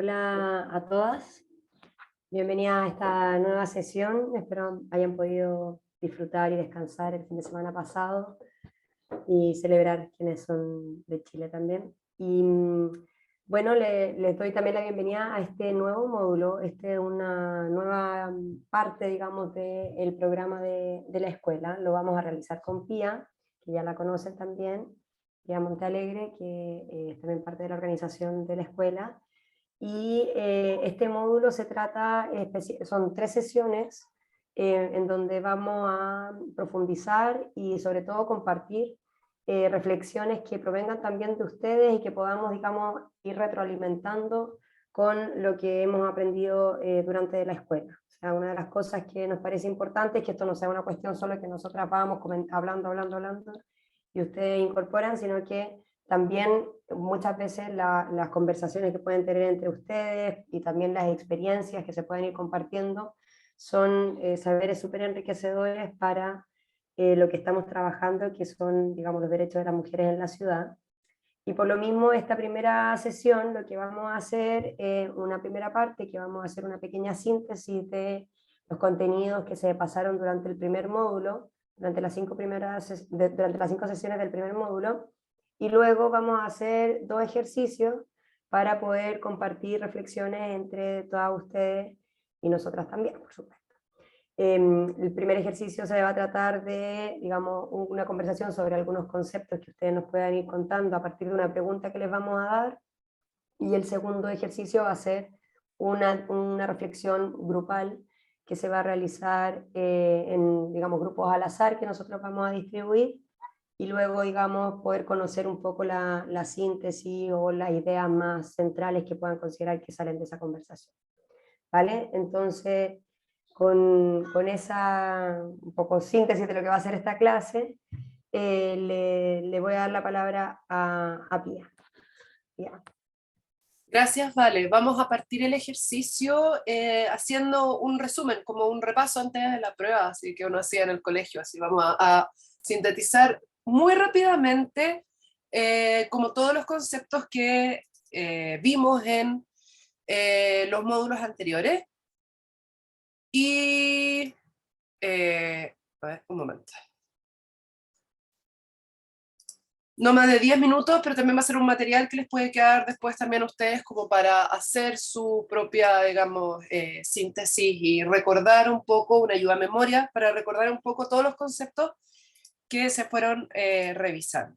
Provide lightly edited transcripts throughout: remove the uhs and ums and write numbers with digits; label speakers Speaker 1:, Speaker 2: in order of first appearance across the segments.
Speaker 1: Hola a todas, bienvenidas a esta nueva sesión. Espero hayan podido disfrutar y descansar el fin de semana pasado y celebrar quienes son de Chile también. Y bueno, les doy también la bienvenida a este nuevo módulo. Este es una nueva parte, digamos, del programa de la escuela. Lo vamos a realizar con Pía, que ya la conocen también, Pía Montealegre, que es también parte de la organización de la escuela. Y este módulo se trata, son 3 sesiones en donde vamos a profundizar y sobre todo compartir reflexiones que provengan también de ustedes y que podamos, digamos, ir retroalimentando con lo que hemos aprendido durante la escuela. O sea, una de las cosas que nos parece importante es que esto no sea una cuestión solo que nosotras vamos hablando y ustedes incorporan, sino que también muchas veces las conversaciones que pueden tener entre ustedes y también las experiencias que se pueden ir compartiendo son saberes súper enriquecedores para lo que estamos trabajando, que son, digamos, los derechos de las mujeres en la ciudad. Y por lo mismo, esta primera sesión, lo que vamos a hacer, una primera parte, que vamos a hacer una pequeña síntesis de los contenidos que se pasaron durante el primer módulo, durante las 5 sesiones del primer módulo, y luego vamos a hacer 2 ejercicios para poder compartir reflexiones entre todas ustedes y nosotras también, por supuesto. El primer ejercicio se va a tratar de, digamos, una conversación sobre algunos conceptos que ustedes nos puedan ir contando a partir de una pregunta que les vamos a dar, y el segundo ejercicio va a ser una reflexión grupal que se va a realizar en, digamos, grupos al azar que nosotros vamos a distribuir, y luego, digamos, poder conocer un poco la síntesis o las ideas más centrales que puedan considerar que salen de esa conversación. ¿Vale? Entonces, con esa un poco síntesis de lo que va a ser esta clase, le voy a dar la palabra a Pía. Pía.
Speaker 2: Gracias, Vale. Vamos a partir el ejercicio haciendo un resumen, como un repaso antes de la prueba, así que uno hacía en el colegio. Así vamos a sintetizar muy rápidamente como todos los conceptos que vimos en los módulos anteriores. Y, a ver, un momento. No más de 10 minutos, pero también va a ser un material que les puede quedar después también a ustedes como para hacer su propia, digamos, síntesis y recordar un poco, una ayuda a memoria, para recordar un poco todos los conceptos que se fueron revisando.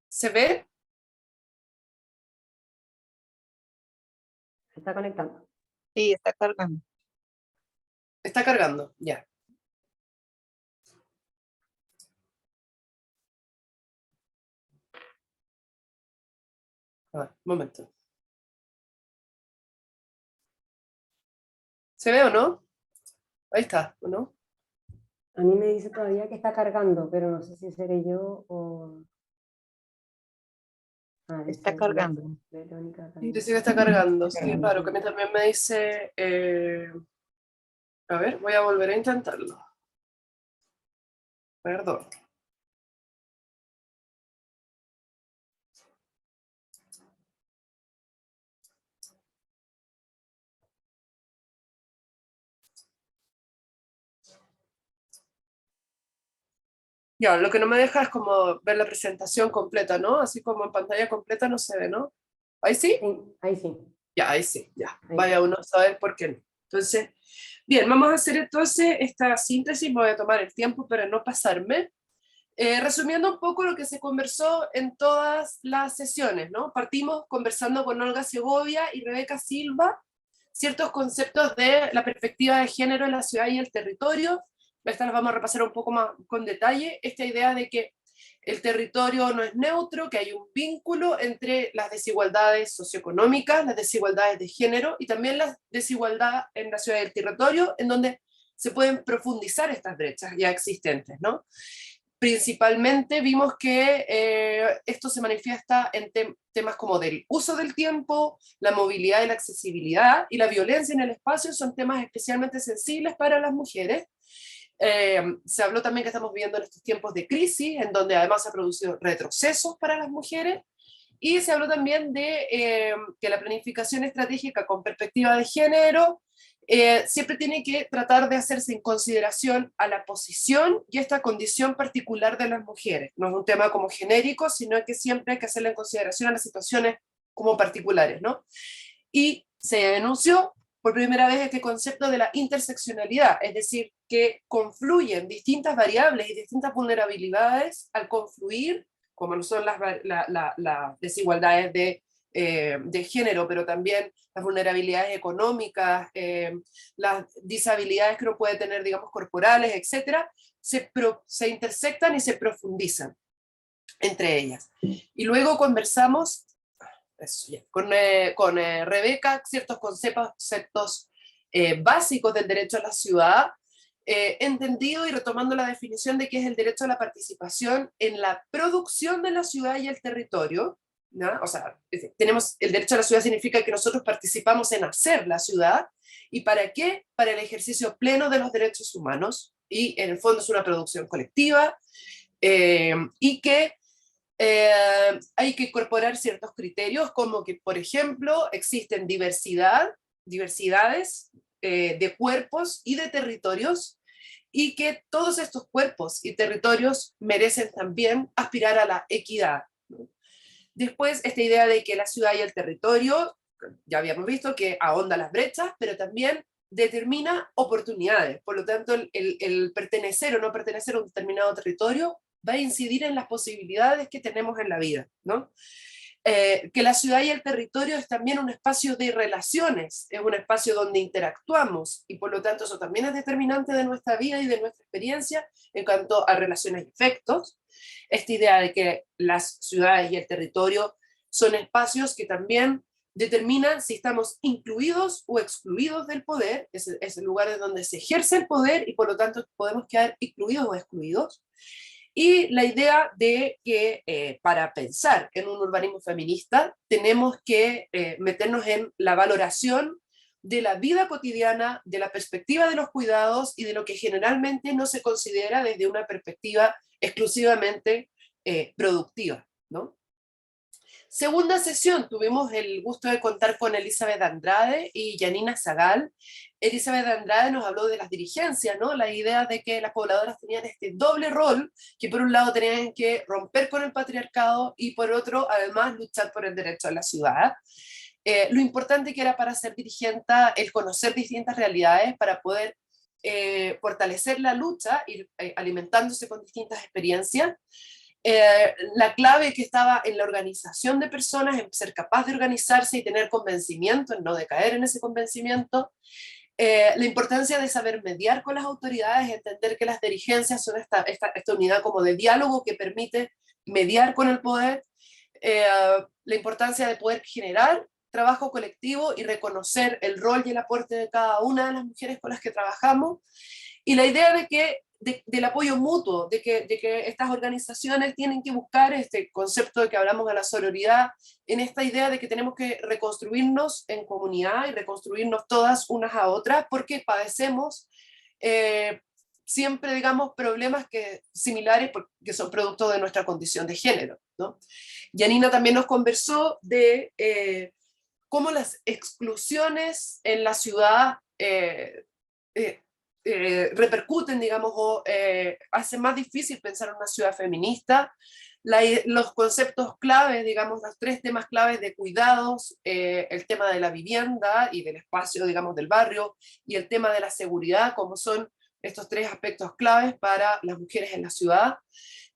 Speaker 2: ¿Se ve?
Speaker 1: ¿Se está conectando?
Speaker 3: Sí, está cargando.
Speaker 2: Está cargando, ya. A ver, un momento. ¿Se ve o no? Ahí está, ¿o no?
Speaker 1: A mí me dice todavía que está cargando, pero no sé si seré yo o...
Speaker 3: Está cargando.
Speaker 1: Verónica
Speaker 2: Dice que está cargando, sí,
Speaker 3: cargando.
Speaker 2: claro, que a mí también me dice... a ver, voy a volver a intentarlo. Perdón. Ya, lo que no me deja es como ver la presentación completa, ¿no? Así como en pantalla completa no se ve, ¿no? ¿Ahí sí?
Speaker 1: Sí, ahí sí.
Speaker 2: Ya, ahí sí, ya.
Speaker 1: Ahí.
Speaker 2: Vaya uno a saber por qué no. Entonces, bien, vamos a hacer entonces esta síntesis, me voy a tomar el tiempo para no pasarme. Resumiendo un poco lo que se conversó en todas las sesiones, ¿no? Partimos conversando con Olga Segovia y Rebeca Silva, ciertos conceptos de la perspectiva de género en la ciudad y el territorio. Estas las vamos a repasar un poco más con detalle. Esta idea de que el territorio no es neutro, que hay un vínculo entre las desigualdades socioeconómicas, las desigualdades de género y también la desigualdad en la ciudad y el territorio, en donde se pueden profundizar estas brechas ya existentes, ¿no? Principalmente vimos que esto se manifiesta en temas como del uso del tiempo, la movilidad y la accesibilidad, y la violencia en el espacio son temas especialmente sensibles para las mujeres. Se habló también que estamos viviendo en estos tiempos de crisis, en donde además se ha producido retrocesos para las mujeres, y se habló también de que la planificación estratégica con perspectiva de género siempre tiene que tratar de hacerse en consideración a la posición y esta condición particular de las mujeres. No es un tema como genérico, sino que siempre hay que hacerle en consideración a las situaciones como particulares, ¿no? Y se denunció por primera vez este concepto de la interseccionalidad, es decir, que confluyen distintas variables y distintas vulnerabilidades al confluir, como no son las desigualdades de género, pero también las vulnerabilidades económicas, las disabilidades que uno puede tener, digamos, corporales, etcétera, se intersectan y se profundizan entre ellas. Y luego conversamos con Rebeca ciertos conceptos básicos del derecho a la ciudad, entendido y retomando la definición de qué es el derecho a la participación en la producción de la ciudad y el territorio, ¿no? O sea, tenemos el derecho a la ciudad significa que nosotros participamos en hacer la ciudad, ¿y para qué? Para el ejercicio pleno de los derechos humanos, y en el fondo es una producción colectiva, y que hay que incorporar ciertos criterios, como que, por ejemplo, existen diversidades de cuerpos y de territorios, y que todos estos cuerpos y territorios merecen también aspirar a la equidad, ¿no? Después, esta idea de que la ciudad y el territorio, ya habíamos visto que ahonda las brechas, pero también determina oportunidades. Por lo tanto, el pertenecer o no pertenecer a un determinado territorio va a incidir en las posibilidades que tenemos en la vida, ¿no? Que la ciudad y el territorio es también un espacio de relaciones, es un espacio donde interactuamos, y por lo tanto eso también es determinante de nuestra vida y de nuestra experiencia en cuanto a relaciones y efectos. Esta idea de que las ciudades y el territorio son espacios que también determinan si estamos incluidos o excluidos del poder, es el lugar en donde se ejerce el poder y por lo tanto podemos quedar incluidos o excluidos. Y la idea de que para pensar en un urbanismo feminista tenemos que meternos en la valoración de la vida cotidiana, de la perspectiva de los cuidados y de lo que generalmente no se considera desde una perspectiva exclusivamente productiva, ¿no? Segunda sesión, tuvimos el gusto de contar con Elizabeth Andrade y Janina Zagal. Elizabeth Andrade nos habló de las dirigencias, ¿no? La idea de que las pobladoras tenían este doble rol, que por un lado tenían que romper con el patriarcado y por otro, además, luchar por el derecho a la ciudad. Lo importante que era para ser dirigente el conocer distintas realidades para poder fortalecer la lucha, ir alimentándose con distintas experiencias. La clave que estaba en la organización de personas, en ser capaz de organizarse y tener convencimiento, en no decaer en ese convencimiento, la importancia de saber mediar con las autoridades, entender que las dirigencias son esta unidad como de diálogo que permite mediar con el poder, la importancia de poder generar trabajo colectivo y reconocer el rol y el aporte de cada una de las mujeres con las que trabajamos, y la idea de que del apoyo mutuo, de que estas organizaciones tienen que buscar este concepto de que hablamos de la sororidad, en esta idea de que tenemos que reconstruirnos en comunidad y reconstruirnos todas unas a otras, porque padecemos siempre, digamos, problemas similares que son producto de nuestra condición de género, ¿no? Janina también nos conversó de cómo las exclusiones en la ciudad repercuten, digamos, o hacen más difícil pensar en una ciudad feminista. Los conceptos claves, digamos, los tres temas claves de cuidados, el tema de la vivienda y del espacio, digamos, del barrio, y el tema de la seguridad, como son estos tres aspectos claves para las mujeres en la ciudad.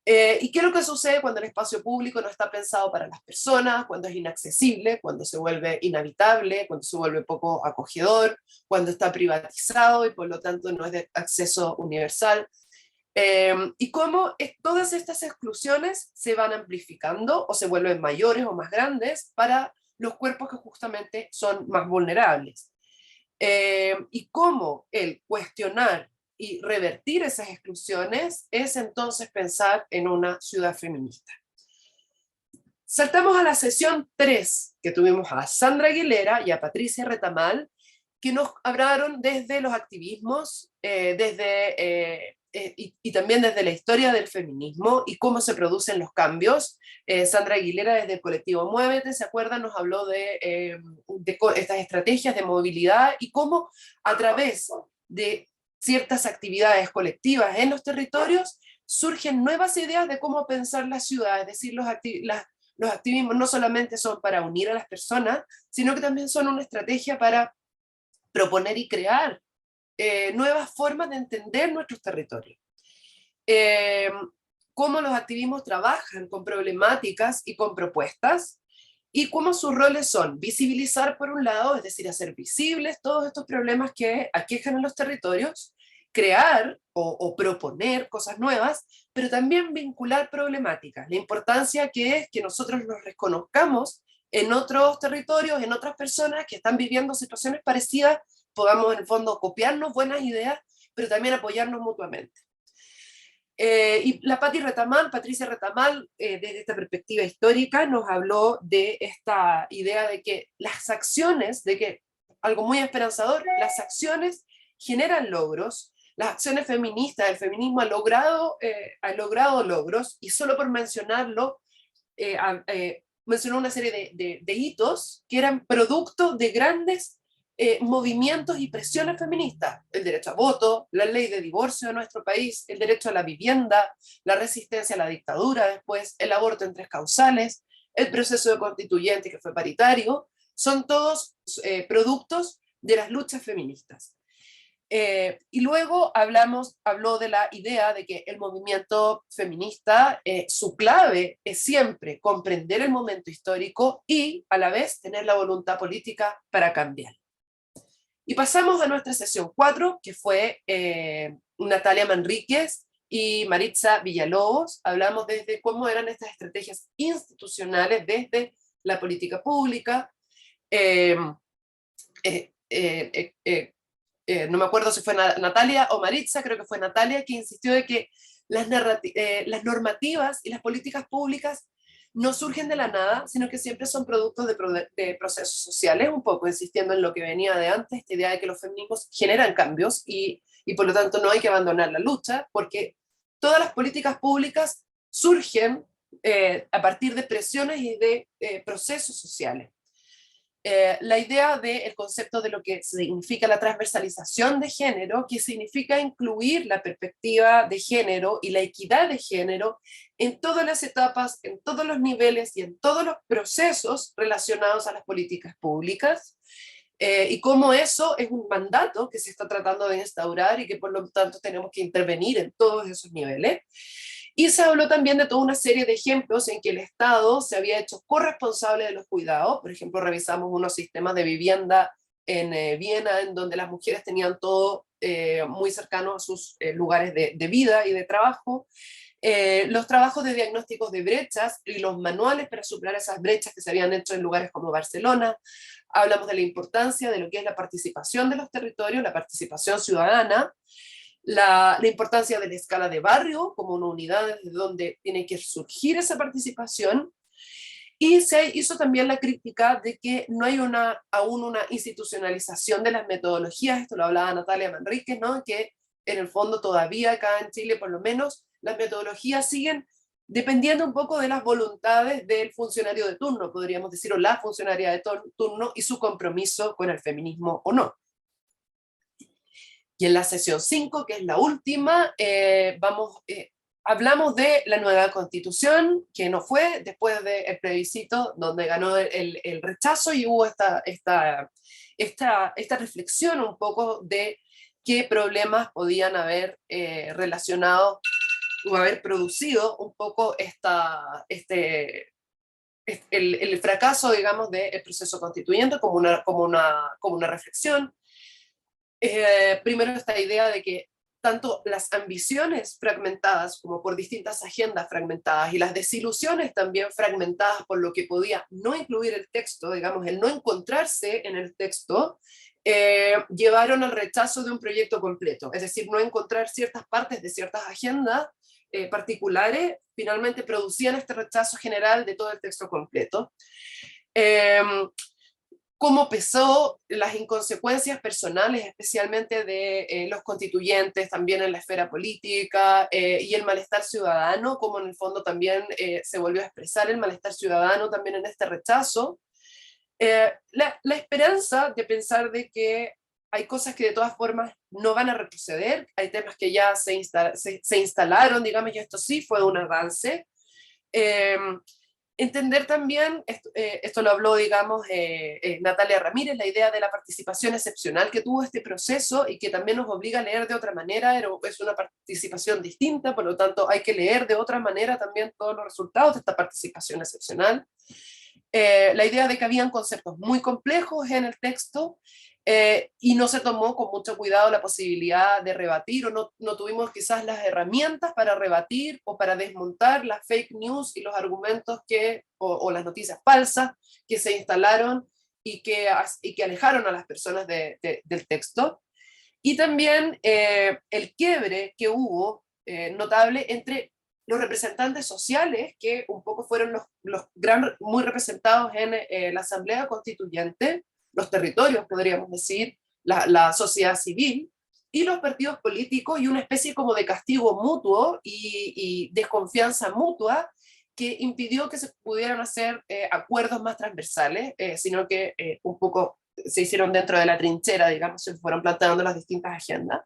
Speaker 2: ¿Y qué es lo que sucede cuando el espacio público no está pensado para las personas, cuando es inaccesible, cuando se vuelve inhabitable, cuando se vuelve poco acogedor, cuando está privatizado y por lo tanto no es de acceso universal? Y cómo todas estas exclusiones se van amplificando o se vuelven mayores o más grandes para los cuerpos que justamente son más vulnerables. Y cómo el cuestionar y revertir esas exclusiones es entonces pensar en una ciudad feminista. Saltamos a la sesión 3, que tuvimos a Sandra Aguilera y a Patricia Retamal, que nos hablaron desde los activismos, y también desde la historia del feminismo y cómo se producen los cambios. Sandra Aguilera desde el colectivo Muévete, ¿se acuerdan? Nos habló de estas estrategias de movilidad y cómo a través de ciertas actividades colectivas en los territorios surgen nuevas ideas de cómo pensar la ciudad, es decir, los activismos no solamente son para unir a las personas, sino que también son una estrategia para proponer y crear nuevas formas de entender nuestros territorios. Cómo los activismos trabajan con problemáticas y con propuestas, y cómo sus roles son visibilizar por un lado, es decir, hacer visibles todos estos problemas que aquejan a los territorios, crear o proponer cosas nuevas, pero también vincular problemáticas. La importancia que es que nosotros nos reconozcamos en otros territorios, en otras personas que están viviendo situaciones parecidas, podamos en el fondo copiarnos buenas ideas, pero también apoyarnos mutuamente. Y la Patricia Retamal, desde esta perspectiva histórica, nos habló de esta idea de que las acciones, algo muy esperanzador, las acciones generan logros, las acciones feministas, el feminismo ha logrado logros, y solo por mencionarlo, mencionó una serie de hitos que eran producto de grandes movimientos y presiones feministas: el derecho a voto, la ley de divorcio de nuestro país, el derecho a la vivienda, la resistencia a la dictadura después, el aborto en 3 causales, el proceso de constituyente que fue paritario, son todos productos de las luchas feministas. Y luego habló de la idea de que el movimiento feminista, su clave es siempre comprender el momento histórico y a la vez tener la voluntad política para cambiar. Y pasamos a nuestra sesión 4, que fue Natalia Manríquez y Maritza Villalobos. Hablamos desde cómo eran estas estrategias institucionales desde la política pública. No me acuerdo si fue Natalia o Maritza, creo que fue Natalia, que insistió de que las normativas y las políticas públicas no surgen de la nada, sino que siempre son productos de procesos sociales, un poco insistiendo en lo que venía de antes, esta idea de que los feminismos generan cambios y por lo tanto no hay que abandonar la lucha, porque todas las políticas públicas surgen a partir de presiones y de procesos sociales. La idea del concepto de lo que significa la transversalización de género, que significa incluir la perspectiva de género y la equidad de género en todas las etapas, en todos los niveles y en todos los procesos relacionados a las políticas públicas, y cómo eso es un mandato que se está tratando de instaurar y que por lo tanto tenemos que intervenir en todos esos niveles. Y se habló también de toda una serie de ejemplos en que el Estado se había hecho corresponsable de los cuidados. Por ejemplo, revisamos unos sistemas de vivienda en Viena, en donde las mujeres tenían todo muy cercano a sus lugares de vida y de trabajo. Los trabajos de diagnósticos de brechas y los manuales para superar esas brechas que se habían hecho en lugares como Barcelona. Hablamos de la importancia de lo que es la participación de los territorios, la participación ciudadana, la importancia de la escala de barrio como una unidad desde donde tiene que surgir esa participación, y se hizo también la crítica de que no hay aún una institucionalización de las metodologías. Esto lo hablaba Natalia Manríquez, ¿no? Que en el fondo todavía acá en Chile por lo menos las metodologías siguen dependiendo un poco de las voluntades del funcionario de turno, podríamos decir, o la funcionaria de turno y su compromiso con el feminismo o no. Y en la sesión 5, que es la última, hablamos de la nueva constitución, que no fue después del plebiscito donde ganó el rechazo, y hubo esta reflexión un poco de qué problemas podían haber relacionado o haber producido un poco el fracaso, digamos, del proceso constituyente como una reflexión. Primero esta idea de que tanto las ambiciones fragmentadas como por distintas agendas fragmentadas y las desilusiones también fragmentadas por lo que podía no incluir el texto, digamos, el no encontrarse en el texto, llevaron al rechazo de un proyecto completo. Es decir, no encontrar ciertas partes de ciertas agendas particulares finalmente producían este rechazo general de todo el texto completo. cómo pesó las inconsecuencias personales, especialmente de los constituyentes, también en la esfera política, y el malestar ciudadano, como en el fondo también se volvió a expresar el malestar ciudadano también en este rechazo. La esperanza de pensar de que hay cosas que de todas formas no van a retroceder, hay temas que ya se instalaron, digamos, y esto sí fue un avance. Entender también, esto lo habló, digamos, Natalia Ramírez, la idea de la participación excepcional que tuvo este proceso y que también nos obliga a leer de otra manera, es una participación distinta, por lo tanto hay que leer de otra manera también todos los resultados de esta participación excepcional. La idea de que habían conceptos muy complejos en el texto, y no se tomó con mucho cuidado la posibilidad de rebatir, o no tuvimos quizás las herramientas para rebatir o para desmontar las fake news y los argumentos o las noticias falsas que se instalaron y que alejaron a las personas del texto. Y también el quiebre que hubo, notable, entre los representantes sociales, que un poco fueron los muy representados en la Asamblea Constituyente, los territorios, podríamos decir, la sociedad civil, y los partidos políticos, y una especie como de castigo mutuo y desconfianza mutua que impidió que se pudieran hacer acuerdos más transversales, sino que un poco se hicieron dentro de la trinchera, digamos, se fueron planteando las distintas agendas.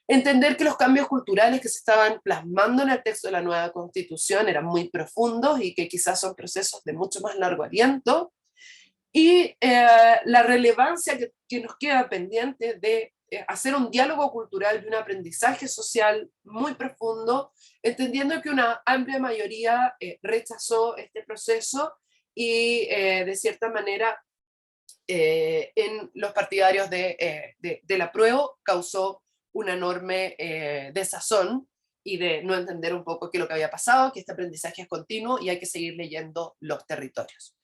Speaker 2: Entender que los cambios culturales que se estaban plasmando en el texto de la nueva Constitución eran muy profundos y que quizás son procesos de mucho más largo aliento, y la relevancia que nos queda pendiente de hacer un diálogo cultural y un aprendizaje social muy profundo, entendiendo que una amplia mayoría rechazó este proceso y de cierta manera en los partidarios del apruebo causó una enorme desazón y de no entender un poco qué es lo que había pasado, que este aprendizaje es continuo y hay que seguir leyendo los territorios.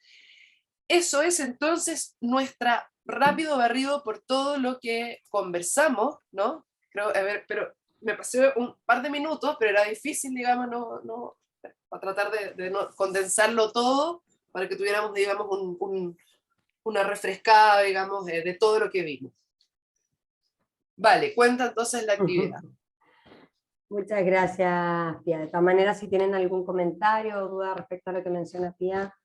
Speaker 2: Eso es entonces nuestra rápido barrido por todo lo que conversamos, ¿no? Creo, a ver, pero me pasé un par de minutos, pero era difícil, digamos, para tratar de no condensarlo todo, para que tuviéramos, digamos, una refrescada, digamos, de todo lo que vimos. Vale, cuenta entonces la actividad.
Speaker 1: Muchas gracias, Pía. De todas maneras, si tienen algún comentario o duda respecto a lo que menciona Pía,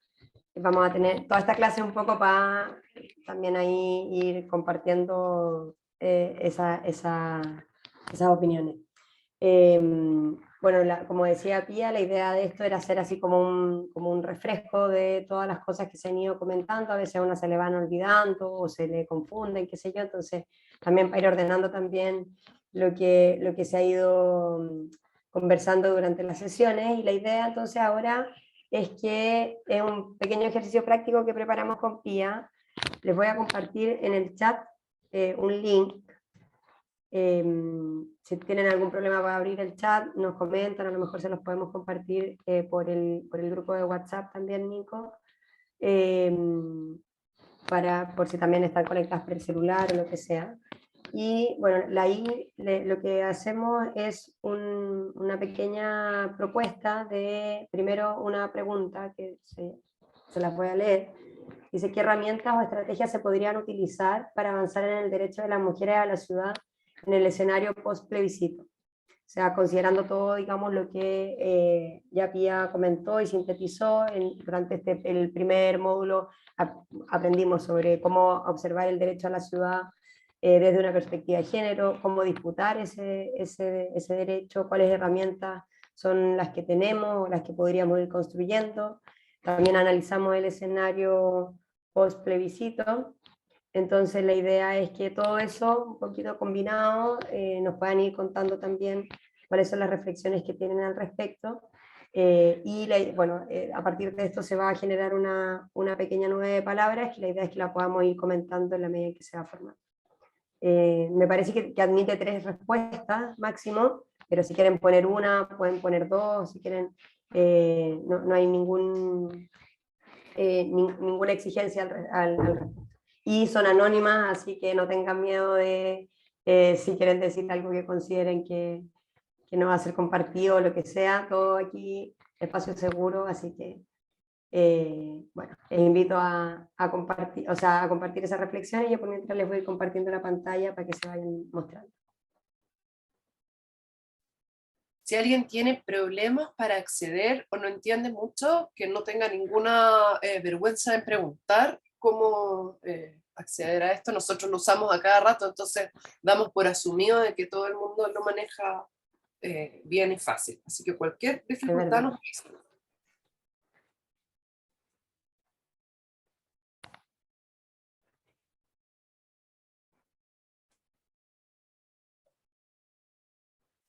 Speaker 1: vamos a tener toda esta clase un poco para también ahí ir compartiendo esas opiniones. Bueno, como decía Pía, la idea de esto era hacer así como un refresco de todas las cosas que se han ido comentando. A veces a una se le van olvidando o se le confunden, qué sé yo, entonces también para ir ordenando también lo que se ha ido conversando durante las sesiones. Y la idea entonces ahora es que es un pequeño ejercicio práctico que preparamos con Pía. Les voy a compartir en el chat un link. Si tienen algún problema para abrir el chat, nos comentan, a lo mejor se los podemos compartir por el grupo de WhatsApp también, Nico, por si también están conectados por el celular o lo que sea. Y bueno, ahí lo que hacemos es una pequeña propuesta de, primero una pregunta que se las voy a leer. Dice, ¿qué herramientas o estrategias se podrían utilizar para avanzar en el derecho de las mujeres a la ciudad en el escenario post-plebiscito? O sea, considerando todo, digamos, lo que ya Pía comentó y sintetizó durante el primer módulo, aprendimos sobre cómo observar el derecho a la ciudad desde una perspectiva de género, cómo disputar ese derecho, cuáles herramientas son las que tenemos, las que podríamos ir construyendo. También analizamos el escenario post-plebiscito. Entonces la idea es que todo eso, un poquito combinado, nos puedan ir contando también cuáles son las reflexiones que tienen al respecto. A partir de esto se va a generar una pequeña nube de palabras, que la idea es que la podamos ir comentando en la medida en que se va formando. Me parece que admite 3 respuestas máximo, pero si quieren poner una, pueden poner 2, si quieren, no hay ninguna exigencia al respecto. Y son anónimas, así que no tengan miedo de si quieren decir algo que consideren que no va a ser compartido o lo que sea, todo aquí espacio seguro, así que Bueno, les invito a compartir, o sea, a compartir esa reflexión y yo por mientras les voy compartiendo la pantalla para que se vayan mostrando.
Speaker 2: Si alguien tiene problemas para acceder o no entiende mucho, que no tenga ninguna vergüenza en preguntar cómo acceder a esto. Nosotros lo usamos a cada rato, entonces damos por asumido de que todo el mundo lo maneja bien y fácil. Así que cualquier dificultad nos avisa.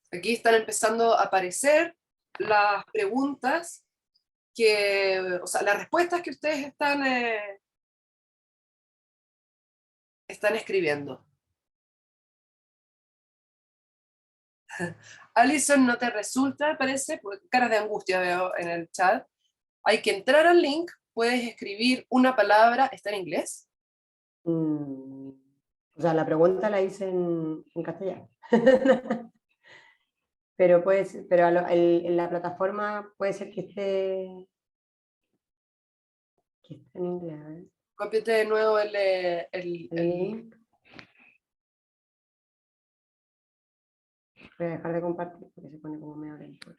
Speaker 2: Aquí están empezando a aparecer las preguntas o sea, las respuestas que ustedes están escribiendo. Alison, ¿no te resulta, parece? Porque caras de angustia veo en el chat. Hay que entrar al link, puedes escribir una palabra, ¿está en inglés?
Speaker 1: O sea, la pregunta la hice en castellano. Pero, pero en la plataforma puede ser que esté en inglés. A ver.
Speaker 2: Cópiate de nuevo el
Speaker 1: Link. Voy a dejar de compartir porque se pone como medio lento.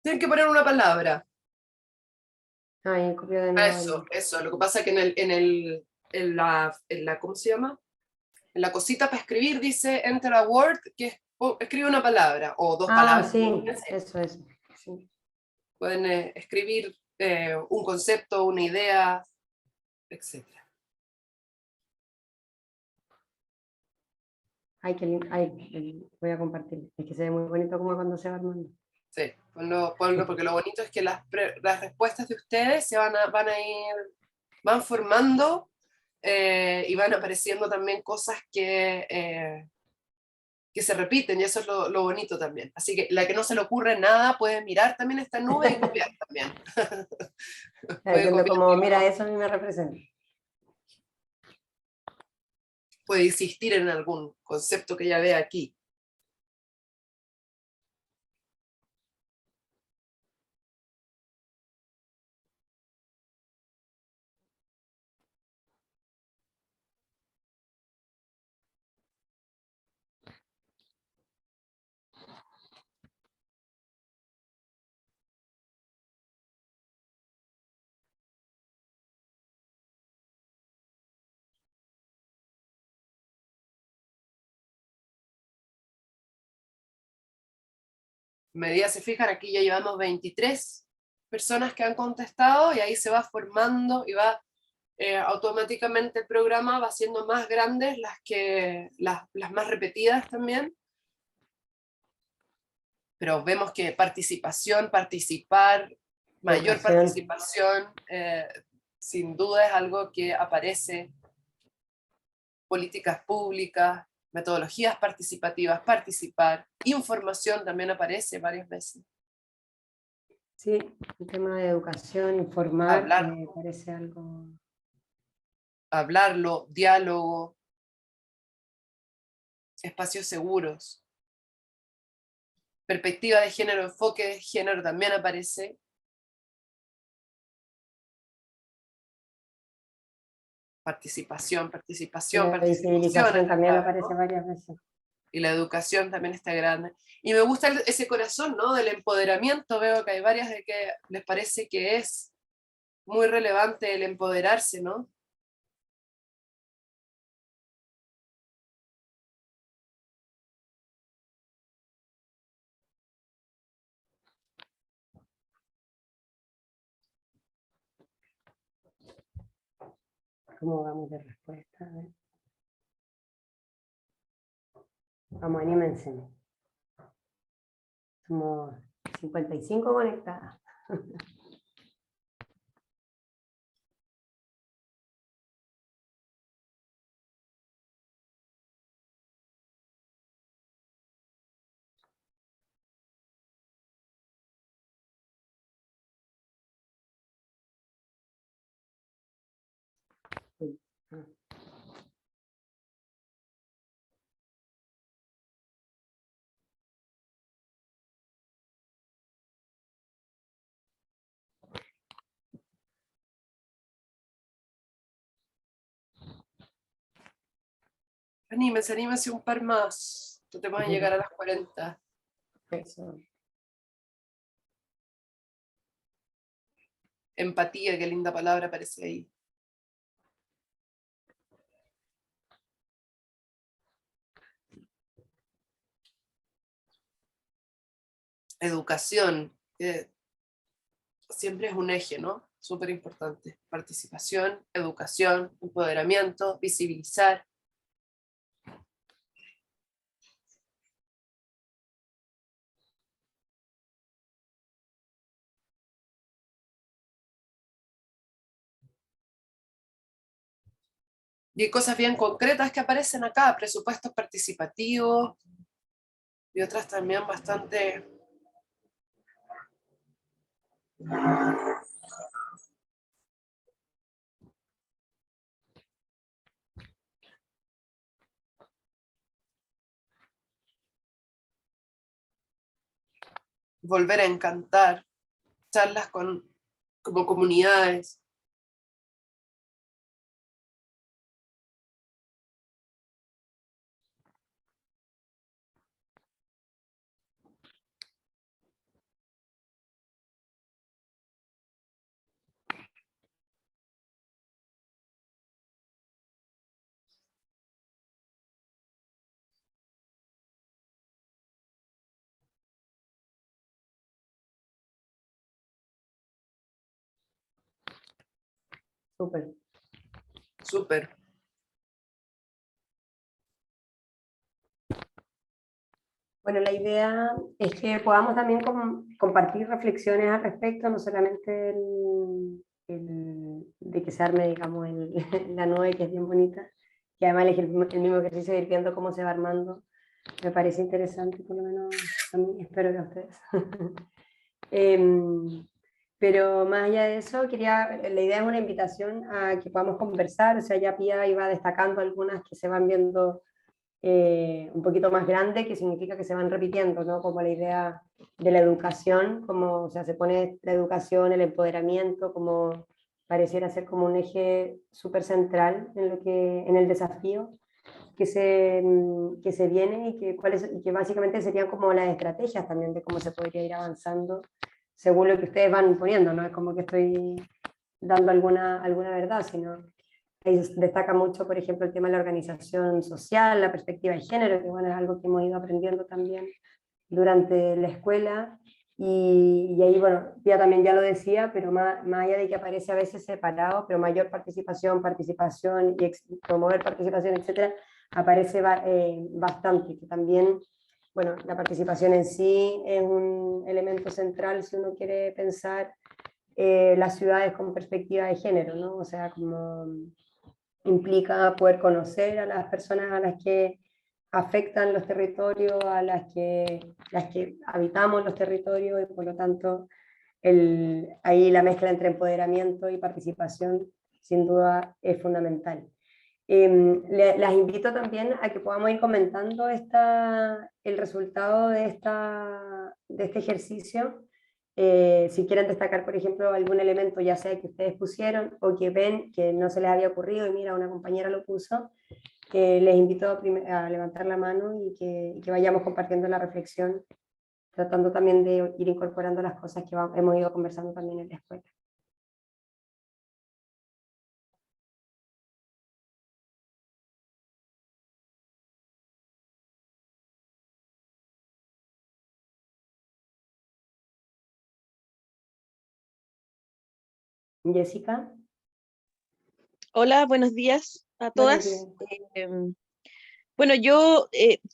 Speaker 2: Tienen que poner una palabra.
Speaker 1: Ahí, copio de nuevo.
Speaker 2: Eso. Lo que pasa es que en la, ¿cómo se llama? En la cosita para escribir dice enter a word, que escribe una palabra o dos palabras.
Speaker 1: Sí, eso. Sí.
Speaker 2: Pueden escribir un concepto, una idea, etc.
Speaker 1: Voy a compartir. Es que se ve muy bonito como cuando se va armando.
Speaker 2: Sí, ponlo, porque lo bonito es que las respuestas de ustedes van formando y van apareciendo también cosas que se repiten, y eso es lo bonito también. Así que la que no se le ocurre nada puede mirar también esta nube y copiar también.
Speaker 1: Entiendo como, mira, eso a mí me representa.
Speaker 2: Puede insistir en algún concepto que ya vea aquí. Medida se fijan, aquí ya llevamos 23 personas que han contestado y ahí se va formando y va automáticamente el programa va haciendo más grandes las más repetidas también. Pero vemos que participar, mayor participación, sin duda es algo que aparece. Políticas públicas, metodologías participativas, participar, información también aparece varias veces.
Speaker 1: Sí, el tema de educación, informar, parece algo...
Speaker 2: Hablarlo, diálogo, espacios seguros. Perspectiva de género, enfoque de género también aparece. Participación.
Speaker 1: La visibilización también aparece varias veces.
Speaker 2: Y la educación también está grande. Y me gusta ese corazón, ¿no? Del empoderamiento. Veo que hay varias de que les parece que es muy relevante el empoderarse, ¿no?
Speaker 1: ¿Cómo vamos de respuesta? Vamos, anímense. Somos 55 conectadas.
Speaker 2: Anímense un par más. Tratemos de llegar a las 40.
Speaker 1: Eso.
Speaker 2: Empatía, qué linda palabra aparece ahí. Educación, que siempre es un eje, ¿no? Súper importante. Participación, educación, empoderamiento, visibilizar. Y hay cosas bien concretas que aparecen acá, presupuestos participativos y otras también bastante... Volver a encantar, charlas como comunidades.
Speaker 1: Súper.
Speaker 2: Súper.
Speaker 1: Bueno, la idea es que podamos también compartir reflexiones al respecto, no solamente de que se arme, digamos, la nube, que es bien bonita, que además es el mismo ejercicio de ir viendo cómo se va armando. Me parece interesante, por lo menos a mí, espero que a ustedes. Pero más allá de eso, la idea es una invitación a que podamos conversar, o sea, ya Pía iba destacando algunas que se van viendo un poquito más grande, que significa que se van repitiendo, ¿no? Como la idea de la educación, como, o sea, se pone la educación, el empoderamiento, como pareciera ser como un eje súper central en el desafío que se viene y que básicamente serían como las estrategias también de cómo se podría ir avanzando según lo que ustedes van poniendo, no es como que estoy dando alguna verdad, sino ahí destaca mucho, por ejemplo, el tema de la organización social, la perspectiva de género, que bueno, es algo que hemos ido aprendiendo también durante la escuela. Y ahí, bueno, ya también ya lo decía, pero más allá de que aparece a veces separado, pero mayor participación y promover participación, etcétera, aparece bastante, que también, bueno, la participación en sí es un elemento central si uno quiere pensar las ciudades con perspectiva de género, ¿no? O sea, como implica poder conocer a las personas a las que afectan los territorios, las que habitamos los territorios y por lo tanto ahí la mezcla entre empoderamiento y participación sin duda es fundamental. Las invito también a que podamos ir comentando el resultado de este ejercicio. Si quieren destacar, por ejemplo, algún elemento, ya sea que ustedes pusieron o que ven que no se les había ocurrido y mira, una compañera lo puso, les invito a levantar la mano y que vayamos compartiendo la reflexión, tratando también de ir incorporando las cosas que hemos ido conversando también en la escuela. Jessica,
Speaker 4: Hola, buenos días a
Speaker 1: buenos
Speaker 4: todas.
Speaker 1: días.
Speaker 4: Bueno, yo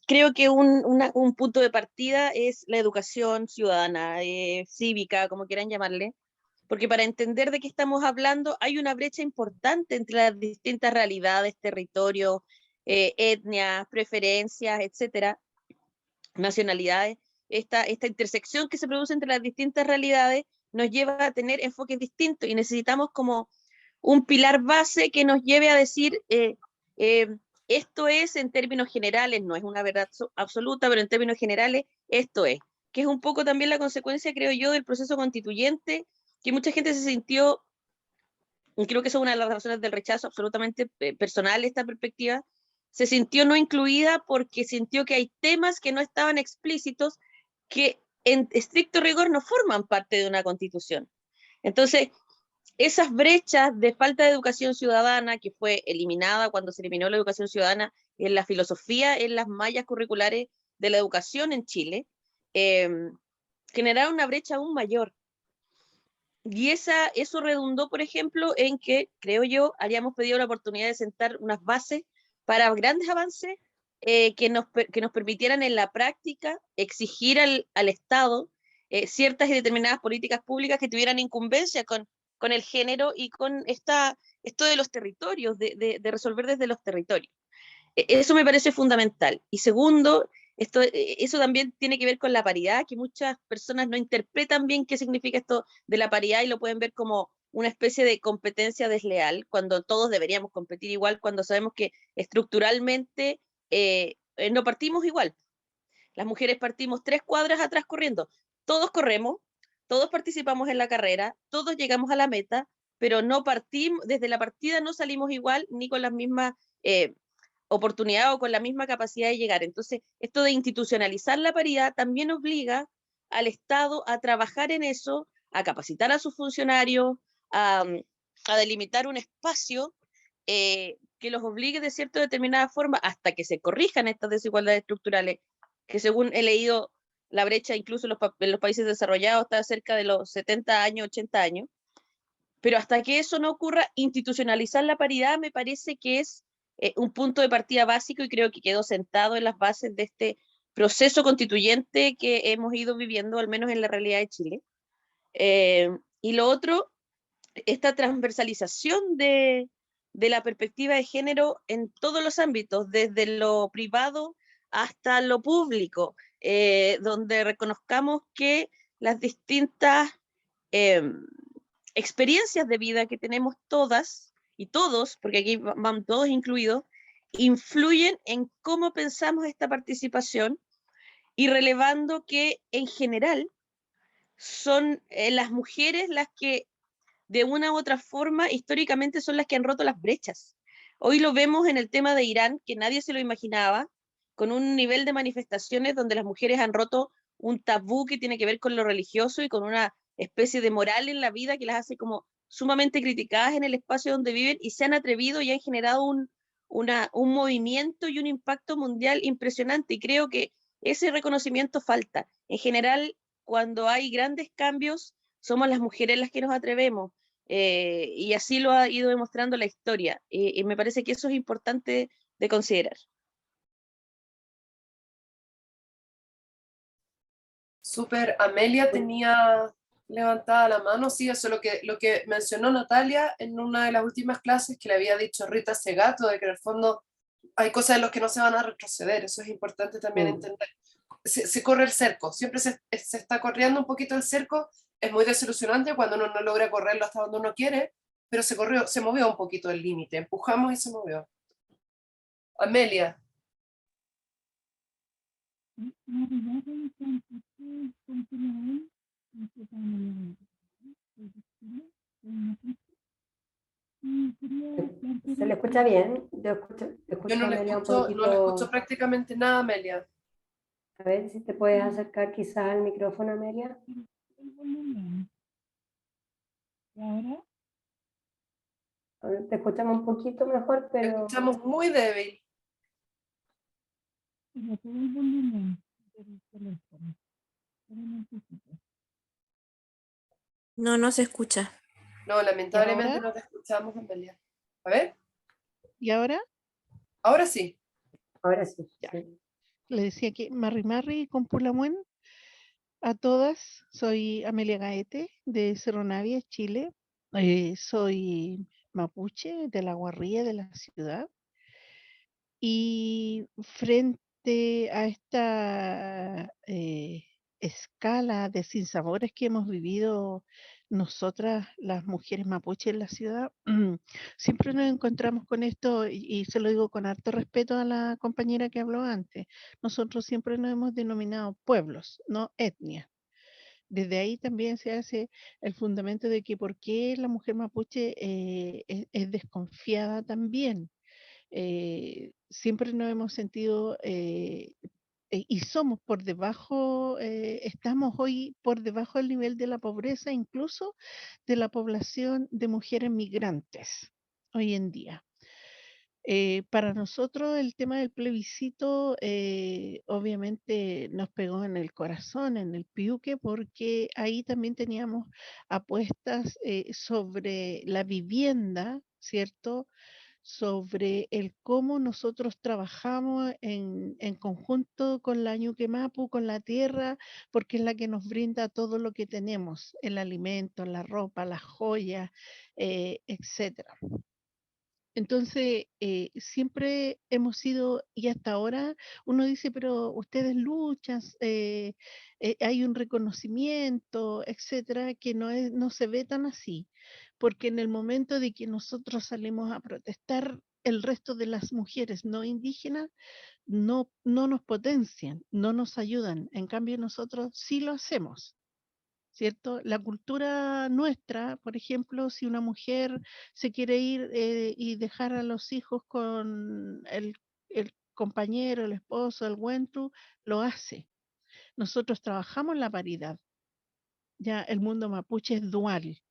Speaker 4: creo que un punto de partida es la educación ciudadana, cívica, como quieran llamarle, porque para entender de qué estamos hablando hay una brecha importante entre las distintas realidades, territorios, etnias, preferencias, etcétera, nacionalidades. Esta intersección que se produce entre las distintas realidades nos lleva a tener enfoques distintos y necesitamos como un pilar base que nos lleve a decir esto es en términos generales, no es una verdad absoluta, pero en términos generales esto es, que es un poco también la consecuencia, creo yo, del proceso constituyente, que mucha gente se sintió, y creo que eso es una de las razones del rechazo absolutamente personal de esta perspectiva, se sintió no incluida porque sintió que hay temas que no estaban explícitos, que en estricto rigor no forman parte de una constitución. Entonces, esas brechas de falta de educación ciudadana, que fue eliminada cuando se eliminó la educación ciudadana en la filosofía, en las mallas curriculares de la educación en Chile, generaron una brecha aún mayor. Y eso redundó, por ejemplo, en que, creo yo, habíamos pedido la oportunidad de sentar unas bases para grandes avances que nos permitieran en la práctica exigir al Estado ciertas y determinadas políticas públicas que tuvieran incumbencia con el género y con esto de los territorios, de resolver desde los territorios. Eso me parece fundamental. Y segundo, eso también tiene que ver con la paridad, que muchas personas no interpretan bien qué significa esto de la paridad y lo pueden ver como una especie de competencia desleal, cuando todos deberíamos competir igual, cuando sabemos que estructuralmente no partimos igual. Las mujeres partimos 3 cuadras atrás corriendo. Todos corremos, todos participamos en la carrera, todos llegamos a la meta, pero no partimos, desde la partida no salimos igual ni con las mismas oportunidad o con la misma capacidad de llegar. Entonces, esto de institucionalizar la paridad también obliga al Estado a trabajar en eso, a capacitar a sus funcionarios, a delimitar un espacio que los obligue de cierta determinada forma hasta que se corrijan estas desigualdades estructurales, que según he leído, la brecha incluso en los países desarrollados está cerca de los 70 años, 80 años, pero hasta que eso no ocurra, institucionalizar la paridad me parece que es un punto de partida básico y creo que quedó sentado en las bases de este proceso constituyente que hemos ido viviendo, al menos en la realidad de Chile. Y lo otro, esta transversalización de la perspectiva de género en todos los ámbitos, desde lo privado hasta lo público, donde reconozcamos que las distintas experiencias de vida que tenemos todas y todos, porque aquí van todos incluidos, influyen en cómo pensamos esta participación y relevando que en general son las mujeres las que de una u otra forma históricamente son las que han roto las brechas. Hoy lo vemos en el tema de Irán, que nadie se lo imaginaba, con un nivel de manifestaciones donde las mujeres han roto un tabú que tiene que ver con lo religioso y con una especie de moral en la vida que las hace como sumamente criticadas en el espacio donde viven y se han atrevido y han generado un movimiento y un impacto mundial impresionante. Y creo que ese reconocimiento falta. En general, cuando hay grandes cambios, somos las mujeres las que nos atrevemos. Y así lo ha ido demostrando la historia. Y me parece que eso es importante de considerar.
Speaker 2: Súper, Amelia tenía levantada la mano, sí, eso es lo que mencionó Natalia en una de las últimas clases que le había dicho Rita Segato, de que en el fondo hay cosas en las que no se van a retroceder, eso es importante también entender. Se corre el cerco, siempre se está corriendo un poquito el cerco, es muy desilusionante cuando uno no logra correrlo hasta donde uno quiere, pero se movió un poquito el límite, empujamos y se movió. Amelia.
Speaker 1: ¿Se le escucha bien? Yo escucho
Speaker 2: Yo no
Speaker 1: a
Speaker 2: le
Speaker 1: Amelia un
Speaker 2: escucho, no le escucho
Speaker 1: poquito.
Speaker 2: prácticamente nada, Amelia.
Speaker 1: A ver si te puedes acercar quizás al micrófono, Amelia.
Speaker 3: ¿Y ahora?
Speaker 1: Te escuchamos un poquito mejor,
Speaker 2: Te
Speaker 1: pero
Speaker 2: escuchamos muy débil.
Speaker 3: Le subo el volumen del teléfono. Espera un momentito.
Speaker 5: No, no se escucha.
Speaker 2: No, lamentablemente
Speaker 3: ahora?
Speaker 2: no te escuchamos, Amelia. A ver,
Speaker 3: ¿Y ahora?
Speaker 2: ahora sí.
Speaker 1: ahora sí.
Speaker 3: Ya.
Speaker 1: Sí.
Speaker 3: Le decía que Marri Marri con Pulamuen a todas. Soy Amelia Gaete de Cerro Navia, Chile. Soy mapuche de la Guarría de la ciudad. Y frente a esta escala de sinsabores que hemos vivido nosotras, las mujeres mapuche en la ciudad, siempre nos encontramos con esto, y se lo digo con harto respeto a la compañera que habló antes. Nosotros siempre nos hemos denominado pueblos, no etnias. Desde ahí también se hace el fundamento de que por qué la mujer mapuche es desconfiada también. Siempre nos hemos sentido y somos por debajo, estamos hoy por debajo del nivel de la pobreza, incluso de la población de mujeres migrantes hoy en día. Para nosotros el tema del plebiscito obviamente nos pegó en el corazón, en el piuque, porque ahí también teníamos apuestas sobre la vivienda, ¿cierto? Sobre el cómo nosotros trabajamos en conjunto con la Ñuque Mapu, con la tierra, porque es la que nos brinda todo lo que tenemos, el alimento, la ropa, las joyas, etcétera. Entonces, siempre hemos sido, y hasta ahora uno dice, pero ustedes luchan, hay un reconocimiento, etcétera, que no se ve tan así, porque en el momento de que nosotros salimos a protestar, el resto de las mujeres no indígenas no nos potencian, no nos ayudan. En cambio, nosotros sí lo hacemos. ¿Cierto? La cultura nuestra, por ejemplo, si una mujer se quiere ir y dejar a los hijos con el compañero, el esposo, el huentru, lo hace. Nosotros trabajamos la paridad. Ya el mundo mapuche es dual.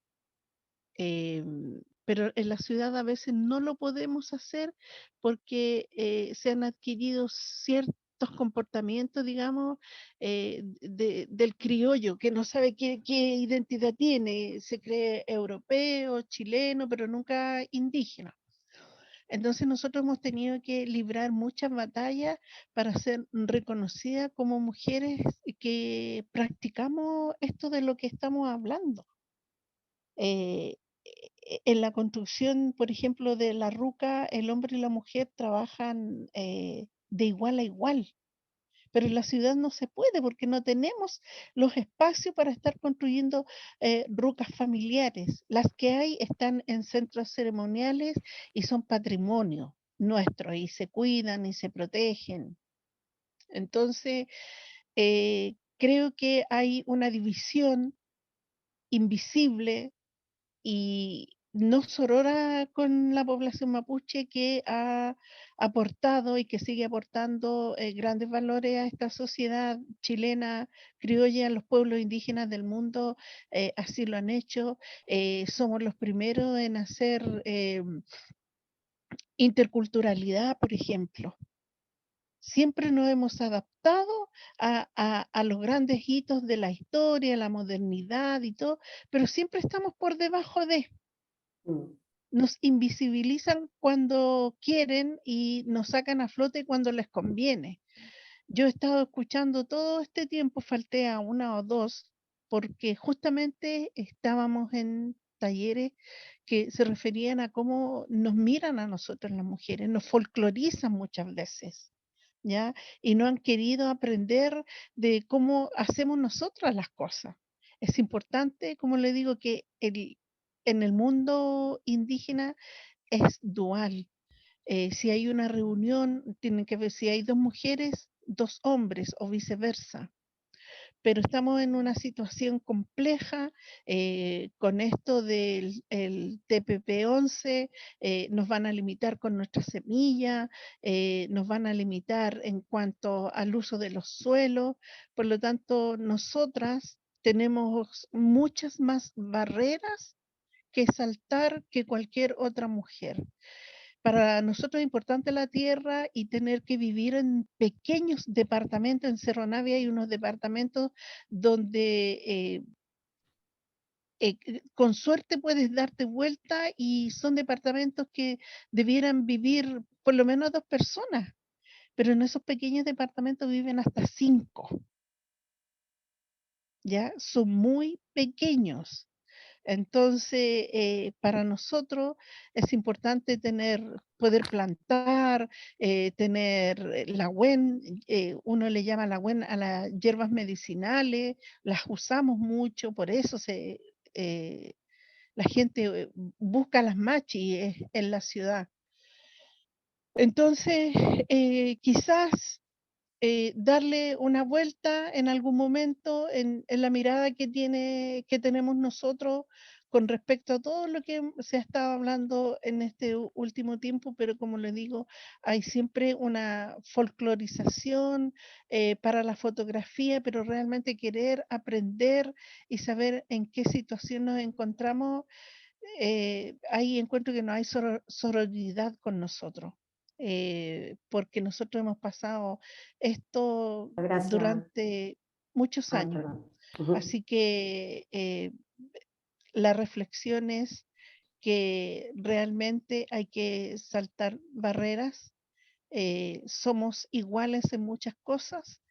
Speaker 3: Pero en la ciudad a veces no lo podemos hacer porque se han adquirido ciertos comportamientos, digamos, del criollo, que no sabe qué identidad tiene, se cree europeo, chileno, pero nunca indígena. Entonces nosotros hemos tenido que librar muchas batallas para ser reconocidas como mujeres que practicamos esto de lo que estamos hablando. Eh, en la construcción, por ejemplo, de la ruca, el hombre y la mujer trabajan de igual a igual, pero en la ciudad no se puede porque no tenemos los espacios para estar construyendo rucas familiares. Las que hay están en centros ceremoniales y son patrimonio nuestro y se cuidan y se protegen. Entonces, creo que hay una división invisible y no sorora con la población mapuche que ha aportado y que sigue aportando grandes valores a esta sociedad chilena, criolla, los pueblos indígenas del mundo así lo han hecho. Somos los primeros en hacer interculturalidad, por ejemplo. Siempre nos hemos adaptado a los grandes hitos de la historia, la modernidad y todo, pero siempre estamos por debajo de.
Speaker 1: Mm.
Speaker 3: Nos invisibilizan cuando quieren y nos sacan a flote cuando les conviene. Yo he estado escuchando todo este tiempo, falté a una o dos, porque justamente estábamos en talleres que se referían a cómo nos miran a nosotras las mujeres, nos folclorizan muchas veces, ¿ya? Y no han querido aprender de cómo hacemos nosotras las cosas. Es importante, como le digo, que en el mundo indígena es dual. Si hay una reunión, tienen que ver si hay 2 mujeres, 2 hombres o viceversa. Pero estamos en una situación compleja con esto del el TPP-11, nos van a limitar con nuestra semilla, nos van a limitar en cuanto al uso de los suelos, por lo tanto, nosotras tenemos muchas más barreras que saltar que cualquier otra mujer. Para nosotros es importante la tierra y tener que vivir en pequeños departamentos. En Cerro Navia hay unos departamentos donde con suerte puedes darte vuelta y son departamentos que debieran vivir por lo menos 2 personas, pero en esos pequeños departamentos viven hasta 5, ¿ya? Son muy pequeños. Entonces, para nosotros es importante poder plantar, tener la huen, uno le llama la huen a las hierbas medicinales, las usamos mucho, por eso la gente busca las machis en la ciudad. Entonces, quizás darle una vuelta en algún momento en la mirada que tenemos nosotros con respecto a todo lo que se ha estado hablando en este último tiempo, pero como les digo, hay siempre una folclorización para la fotografía, pero realmente querer aprender y saber en qué situación nos encontramos, ahí encuentro que no hay sororidad con nosotros. Porque nosotros hemos pasado esto
Speaker 1: Gracias.
Speaker 3: durante muchos
Speaker 1: Ah,
Speaker 3: años.
Speaker 1: perdón. Ujú.
Speaker 3: Así que la reflexión es que realmente hay que saltar barreras. Somos iguales en muchas cosas,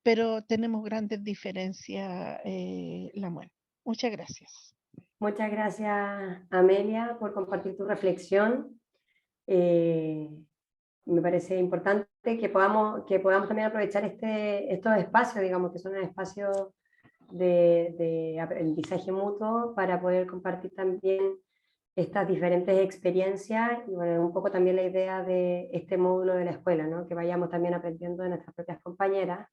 Speaker 3: pero tenemos grandes diferencias, Lamuel. Muchas gracias.
Speaker 1: Muchas gracias, Amelia, por compartir tu reflexión. Me parece importante que podamos también aprovechar estos espacios, digamos, que son espacios de aprendizaje mutuo para poder compartir también estas diferentes experiencias y bueno, un poco también la idea de este módulo de la escuela, ¿no? Que vayamos también aprendiendo de nuestras propias compañeras.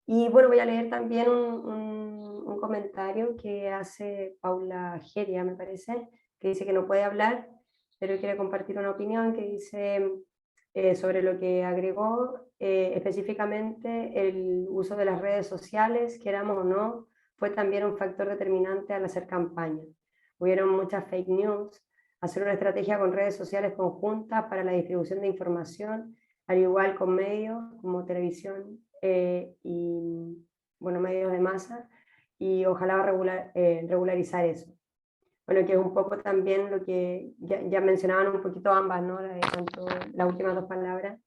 Speaker 1: Y bueno, voy a leer también un comentario que hace Paula Geria, me parece, que dice que no puede hablar, pero quiere compartir una opinión que dice sobre lo que agregó, específicamente el uso de las redes sociales, queramos o no, fue también un factor determinante al hacer campaña. Hubieron muchas fake news, hacer una estrategia con redes sociales conjuntas para la distribución de información, al igual con medios como televisión y bueno, medios de masa, y ojalá regularizar eso. Bueno, que es un poco también lo que ya mencionaban un poquito ambas, ¿no? Tanto las últimas dos palabras,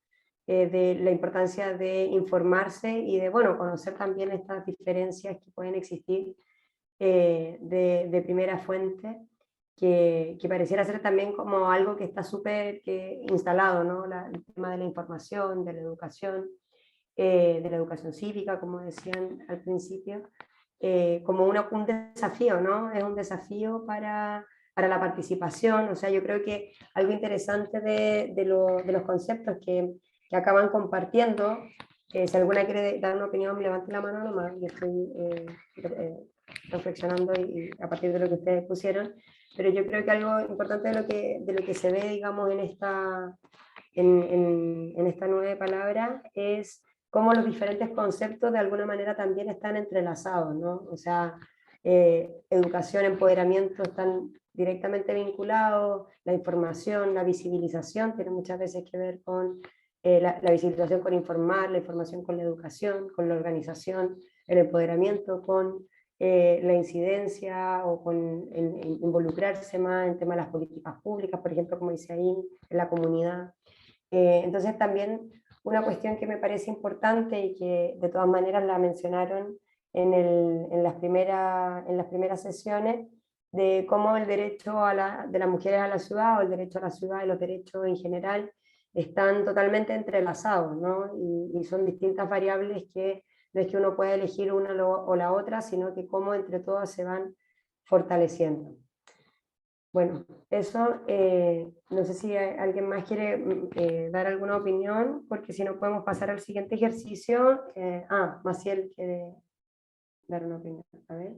Speaker 1: de la importancia de informarse y de, bueno, conocer también estas diferencias que pueden existir de primera fuente, que pareciera ser también como algo que está súper instalado, ¿no? El tema de la información, de la educación cívica, como decían al principio, como un desafío, ¿no? Es un desafío para la participación. O sea, yo creo que algo interesante de los conceptos que acaban compartiendo, si alguna quiere dar una opinión, levante la mano nomás, yo estoy reflexionando y a partir de lo que ustedes pusieron, pero yo creo que algo importante de lo que se ve, digamos, en esta nueva palabra es cómo los diferentes conceptos de alguna manera también están entrelazados, ¿no? O sea, educación, empoderamiento están directamente vinculados, la información, la visibilización tiene muchas veces que ver con la visibilización con informar, la información con la educación, con la organización, el empoderamiento con la incidencia o con involucrarse más en temas de las políticas públicas, por ejemplo, como dice ahí, en la comunidad. Entonces también una cuestión que me parece importante y que de todas maneras la mencionaron en las primeras sesiones, de cómo el derecho de las mujeres a la ciudad o el derecho a la ciudad y los derechos en general están totalmente entrelazados, ¿no? Y son distintas variables que no es que uno pueda elegir una o la otra, sino que cómo entre todas se van fortaleciendo. Bueno, eso, no sé si alguien más quiere dar alguna opinión, porque si no podemos pasar al siguiente ejercicio. Maciel quiere dar una opinión. A ver,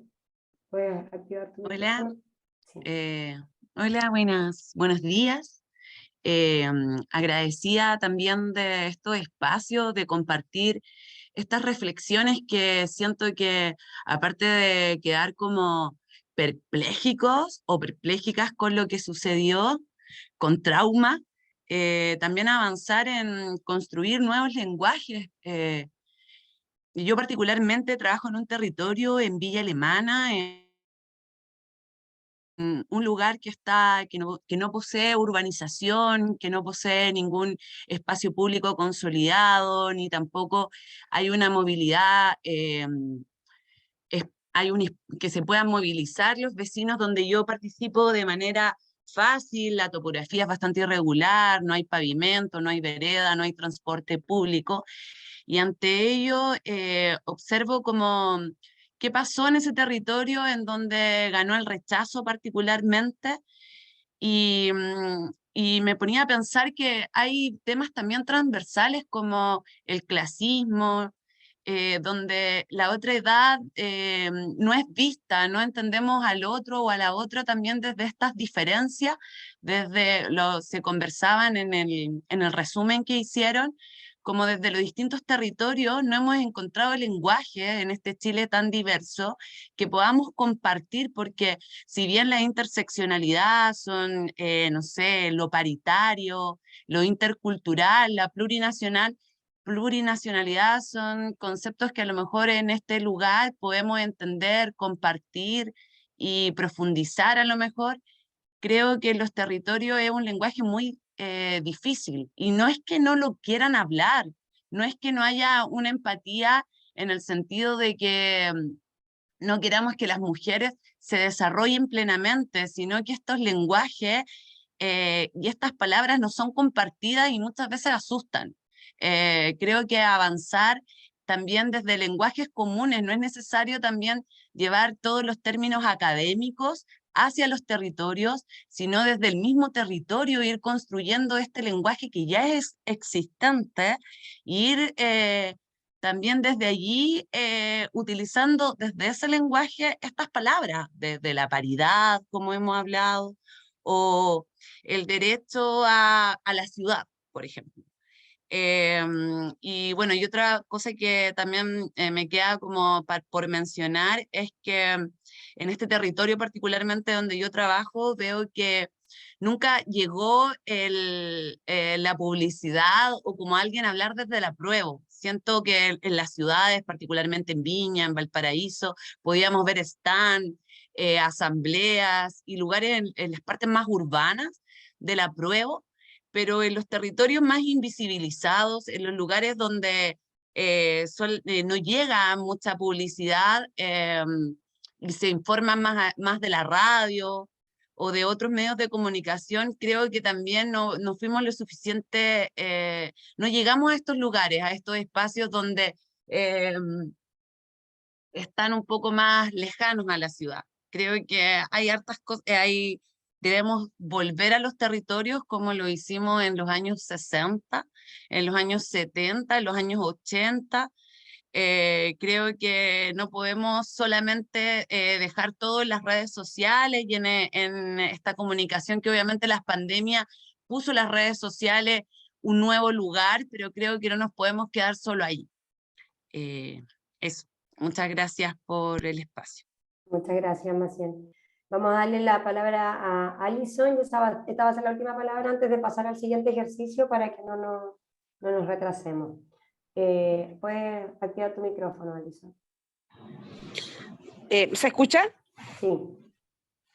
Speaker 1: ¿puedes activar tu
Speaker 5: Hola,
Speaker 1: micrófono? Sí.
Speaker 5: hola, buenos días. Agradecida también de estos espacios, de compartir estas reflexiones que siento que, aparte de quedar como perplejicos o perplejicas con lo que sucedió, con trauma, también avanzar en construir nuevos lenguajes. Yo particularmente trabajo en un territorio en Villa Alemana, un lugar que no posee urbanización, que no posee ningún espacio público consolidado, ni tampoco hay una movilidad, que se puedan movilizar los vecinos donde yo participo de manera fácil. La topografía es bastante irregular, no hay pavimento, no hay vereda, no hay transporte público, y ante ello observo como qué pasó en ese territorio en donde ganó el rechazo particularmente, y me ponía a pensar que hay temas también transversales como el clasismo, donde la otra edad no es vista, no entendemos al otro o a la otra también desde estas diferencias, se conversaban en el resumen que hicieron, como desde los distintos territorios no hemos encontrado el lenguaje en este Chile tan diverso que podamos compartir, porque si bien la interseccionalidad son, no sé, lo paritario, lo intercultural, la plurinacionalidad son conceptos que a lo mejor en este lugar podemos entender, compartir y profundizar a lo mejor. Creo que los territorios es un lenguaje muy difícil, y no es que no lo quieran hablar, no es que no haya una empatía en el sentido de que no queramos que las mujeres se desarrollen plenamente, sino que estos lenguajes y estas palabras no son compartidas y muchas veces asustan. Creo que avanzar también desde lenguajes comunes, no es necesario también llevar todos los términos académicos hacia los territorios, sino desde el mismo territorio ir construyendo este lenguaje que ya es existente, e ir también desde allí utilizando desde ese lenguaje estas palabras, desde la paridad, como hemos hablado, o el derecho a la ciudad, por ejemplo. Y bueno, y otra cosa que también me queda como por mencionar es que en este territorio particularmente donde yo trabajo, veo que nunca llegó la publicidad o como alguien hablar desde el apruebo. Siento que en las ciudades, particularmente en Viña, en Valparaíso, podíamos ver stand, asambleas y lugares en las partes más urbanas del apruebo, pero en los territorios más invisibilizados, en los lugares donde no llega mucha publicidad y se informa más de la radio o de otros medios de comunicación, creo que también no fuimos lo suficiente, no llegamos a estos lugares, a estos espacios donde están un poco más lejanos a la ciudad. Creo que hay hartas cosas, debemos volver a los territorios como lo hicimos en los años 60, en los años 70, en los años 80. Creo que no podemos solamente dejar todo en las redes sociales y en esta comunicación que obviamente las pandemias puso las redes sociales un nuevo lugar, pero creo que no nos podemos quedar solo ahí. Eso. Muchas gracias por el espacio.
Speaker 1: Muchas gracias, Maciel. Vamos a darle la palabra a Alison. Esta va a ser la última palabra antes de pasar al siguiente ejercicio para que no nos retrasemos. Puedes activar tu micrófono, Alison.
Speaker 6: ¿Se escucha?
Speaker 1: Sí.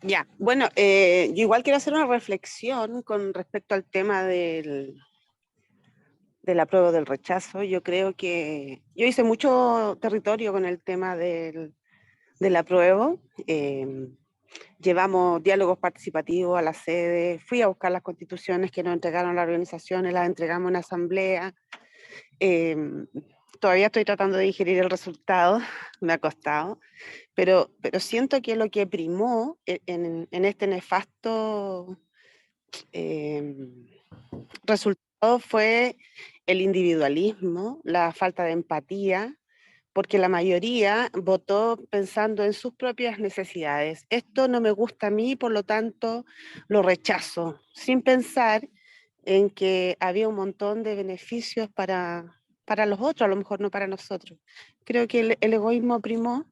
Speaker 6: Ya, bueno, yo igual quiero hacer una reflexión con respecto al tema del apruebo del rechazo. Yo creo que yo hice mucho territorio con el tema del apruebo. Llevamos diálogos participativos a la sede, fui a buscar las constituciones que nos entregaron las organizaciones, las entregamos en asamblea. Todavía estoy tratando de digerir el resultado, me ha costado, pero siento que lo que primó en este nefasto resultado fue el individualismo, la falta de empatía, porque la mayoría votó pensando en sus propias necesidades. Esto no me gusta a mí, por lo tanto lo rechazo, sin pensar en que había un montón de beneficios para los otros, a lo mejor no para nosotros. Creo que el egoísmo primó.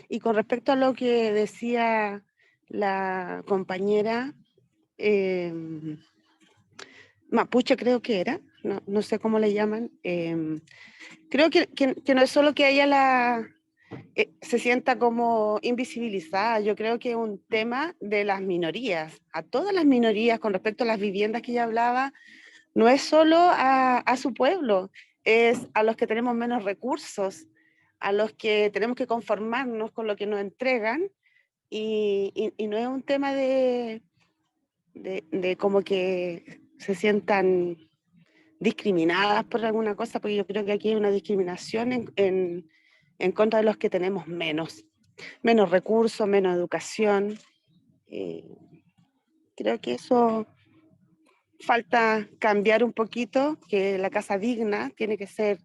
Speaker 6: Y con respecto a lo que decía la compañera mapuche, creo que era, no sé cómo le llaman, creo que no es solo que ella se sienta como invisibilizada, yo creo que es un tema de las minorías, a todas las minorías con respecto a las viviendas que ella hablaba, no es solo a su pueblo, es a los que tenemos menos recursos, a los que tenemos que conformarnos con lo que nos entregan, y no es un tema de como que se sientan discriminadas por alguna cosa, porque yo creo que aquí hay una discriminación en contra de los que tenemos menos recursos, menos educación. Creo que eso falta cambiar un poquito, que la casa digna tiene que ser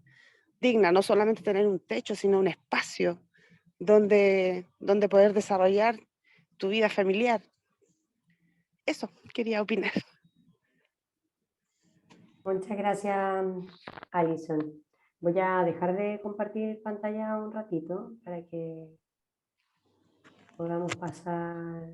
Speaker 6: digna, no solamente tener un techo, sino un espacio donde poder desarrollar tu vida familiar. Eso quería opinar.
Speaker 1: Muchas gracias, Alison. Voy a dejar de compartir pantalla un ratito para que podamos pasar.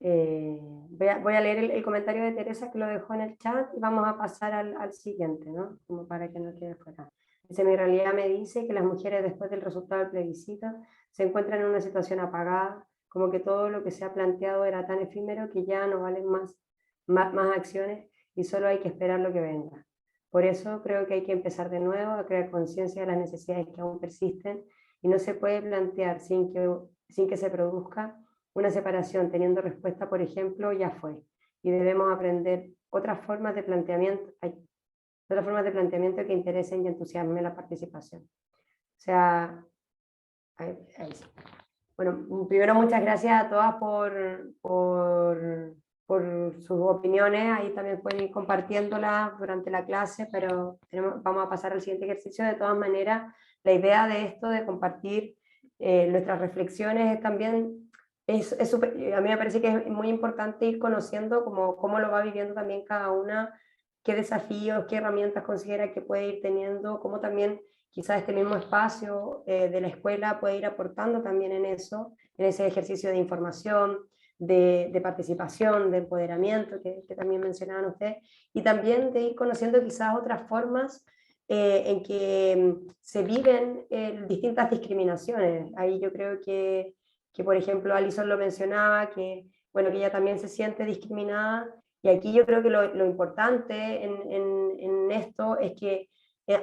Speaker 1: Voy a leer el comentario de Teresa que lo dejó en el chat y vamos a pasar al siguiente, ¿no? Como para que no quede fuera. Dice, mi realidad me dice que las mujeres después del resultado del plebiscito se encuentran en una situación apagada, como que todo lo que se ha planteado era tan efímero que ya no valen más acciones y solo hay que esperar lo que venga. Por eso creo que hay que empezar de nuevo a crear conciencia de las necesidades que aún persisten y no se puede plantear sin que se produzca una separación teniendo respuesta, por ejemplo, ya fue. Y debemos aprender otras formas de planteamiento que interesen y entusiasmen la participación. O sea, ahí sí. Bueno, primero muchas gracias a todas por sus opiniones, ahí también pueden ir compartiéndolas durante la clase, pero vamos a pasar al siguiente ejercicio. De todas maneras, la idea de esto, de compartir nuestras reflexiones, es también, a mí me parece que es muy importante ir conociendo cómo lo va viviendo también cada una, qué desafíos, qué herramientas considera que puede ir teniendo, cómo también quizás este mismo espacio de la escuela puede ir aportando también en eso, en ese ejercicio de información, de participación, de empoderamiento que también mencionaban ustedes, y también de ir conociendo quizás otras formas en que se viven distintas discriminaciones. Ahí yo creo que, por ejemplo, Alison lo mencionaba, bueno, que ella también se siente discriminada, y aquí yo creo que lo importante en esto es que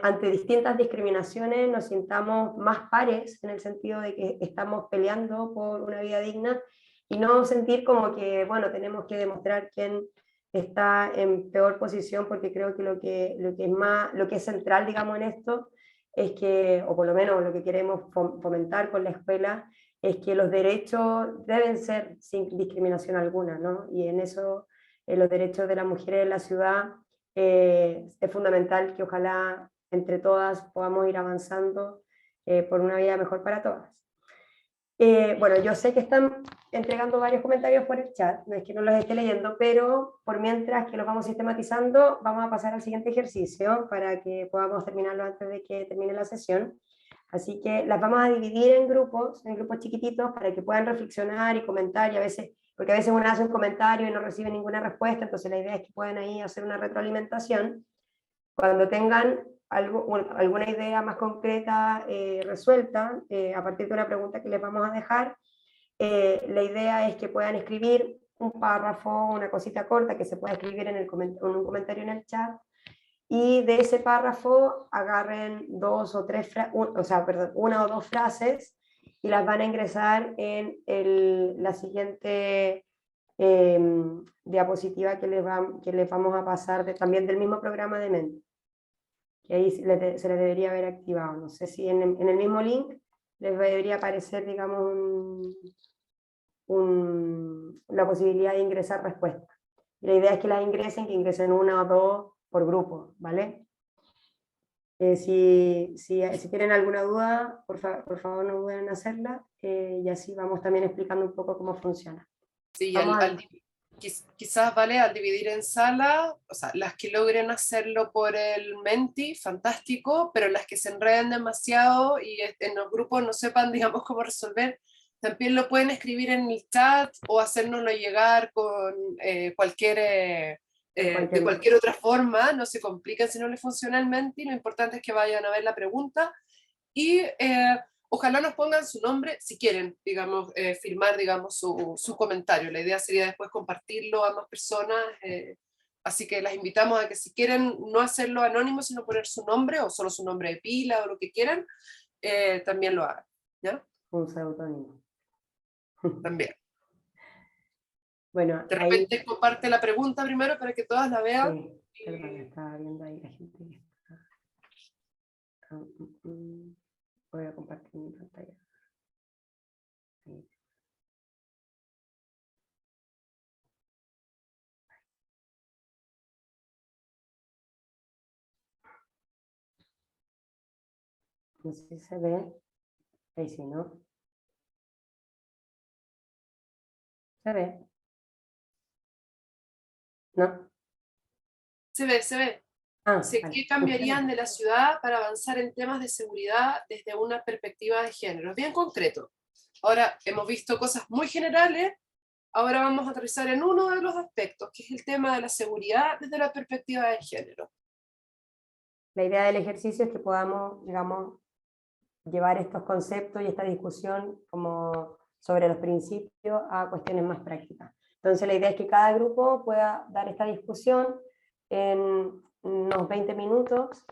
Speaker 1: ante distintas discriminaciones nos sintamos más pares, en el sentido de que estamos peleando por una vida digna, y no sentir como que, bueno, tenemos que demostrar quién está en peor posición, porque creo que lo que es central, digamos, en esto, es que, o por lo menos lo que queremos fomentar con la escuela, es que los derechos deben ser sin discriminación alguna, ¿no? Y en eso, los derechos de las mujeres en la ciudad, es fundamental que ojalá entre todas podamos ir avanzando por una vida mejor para todas. Bueno, yo sé que están entregando varios comentarios por el chat, no es que no los esté leyendo, pero por mientras que los vamos sistematizando, vamos a pasar al siguiente ejercicio para que podamos terminarlo antes de que termine la sesión. Así que las vamos a dividir en grupos chiquititos, para que puedan reflexionar y comentar, y porque a veces uno hace un comentario y no recibe ninguna respuesta, entonces la idea es que puedan ahí hacer una retroalimentación. Cuando tengan alguna idea más concreta resuelta, a partir de una pregunta que les vamos a dejar, la idea es que puedan escribir un párrafo, una cosita corta que se pueda escribir en un comentario en el chat, y de ese párrafo agarren una o dos frases y las van a ingresar en la siguiente diapositiva que les vamos a pasar también del mismo programa de Menti, que ahí se les debería haber activado. No sé si en el mismo link les debería aparecer, digamos, la posibilidad de ingresar respuestas. Y la idea es que que ingresen una o dos por grupo, ¿vale? Si tienen alguna duda, por favor no duden en hacerla, y así vamos también explicando un poco cómo funciona.
Speaker 2: Sí,
Speaker 1: Vamos
Speaker 2: quizás vale al dividir en sala, o sea, las que logren hacerlo por el Menti, fantástico, pero las que se enreden demasiado y en los grupos no sepan, digamos, cómo resolver, también lo pueden escribir en el chat o hacérnoslo llegar con de cualquier otra forma, no se complican si no les funciona el Menti, lo importante es que vayan a ver la pregunta y ojalá nos pongan su nombre si quieren, digamos, firmar, digamos, su comentario. La idea sería después compartirlo a más personas, así que las invitamos a que si quieren no hacerlo anónimo, sino poner su nombre o solo su nombre de pila o lo que quieran, también lo hagan, ¿ya?
Speaker 1: un seudónimo.
Speaker 2: También.
Speaker 1: Bueno,
Speaker 2: De repente comparte la pregunta primero para que todas la vean.
Speaker 1: Sí, perdón, estaba viendo ahí la gente que está. Voy a compartir mi pantalla. Sí. No sé si se ve. Ahí sí, ¿no? ¿Se ve? ¿No?
Speaker 2: Se ve, se ve.
Speaker 1: Ah,
Speaker 2: Sé
Speaker 1: vale.
Speaker 2: qué cambiarían de la ciudad para avanzar en temas de seguridad desde una perspectiva de género. Es bien concreto. Ahora hemos visto cosas muy generales, ahora vamos a aterrizar en uno de los aspectos, que es el tema de la seguridad desde la perspectiva de género.
Speaker 1: La idea del ejercicio es que podamos, digamos, llevar estos conceptos y esta discusión como sobre los principios a cuestiones más prácticas. Entonces la idea es que cada grupo pueda dar esta discusión en unos 20 minutos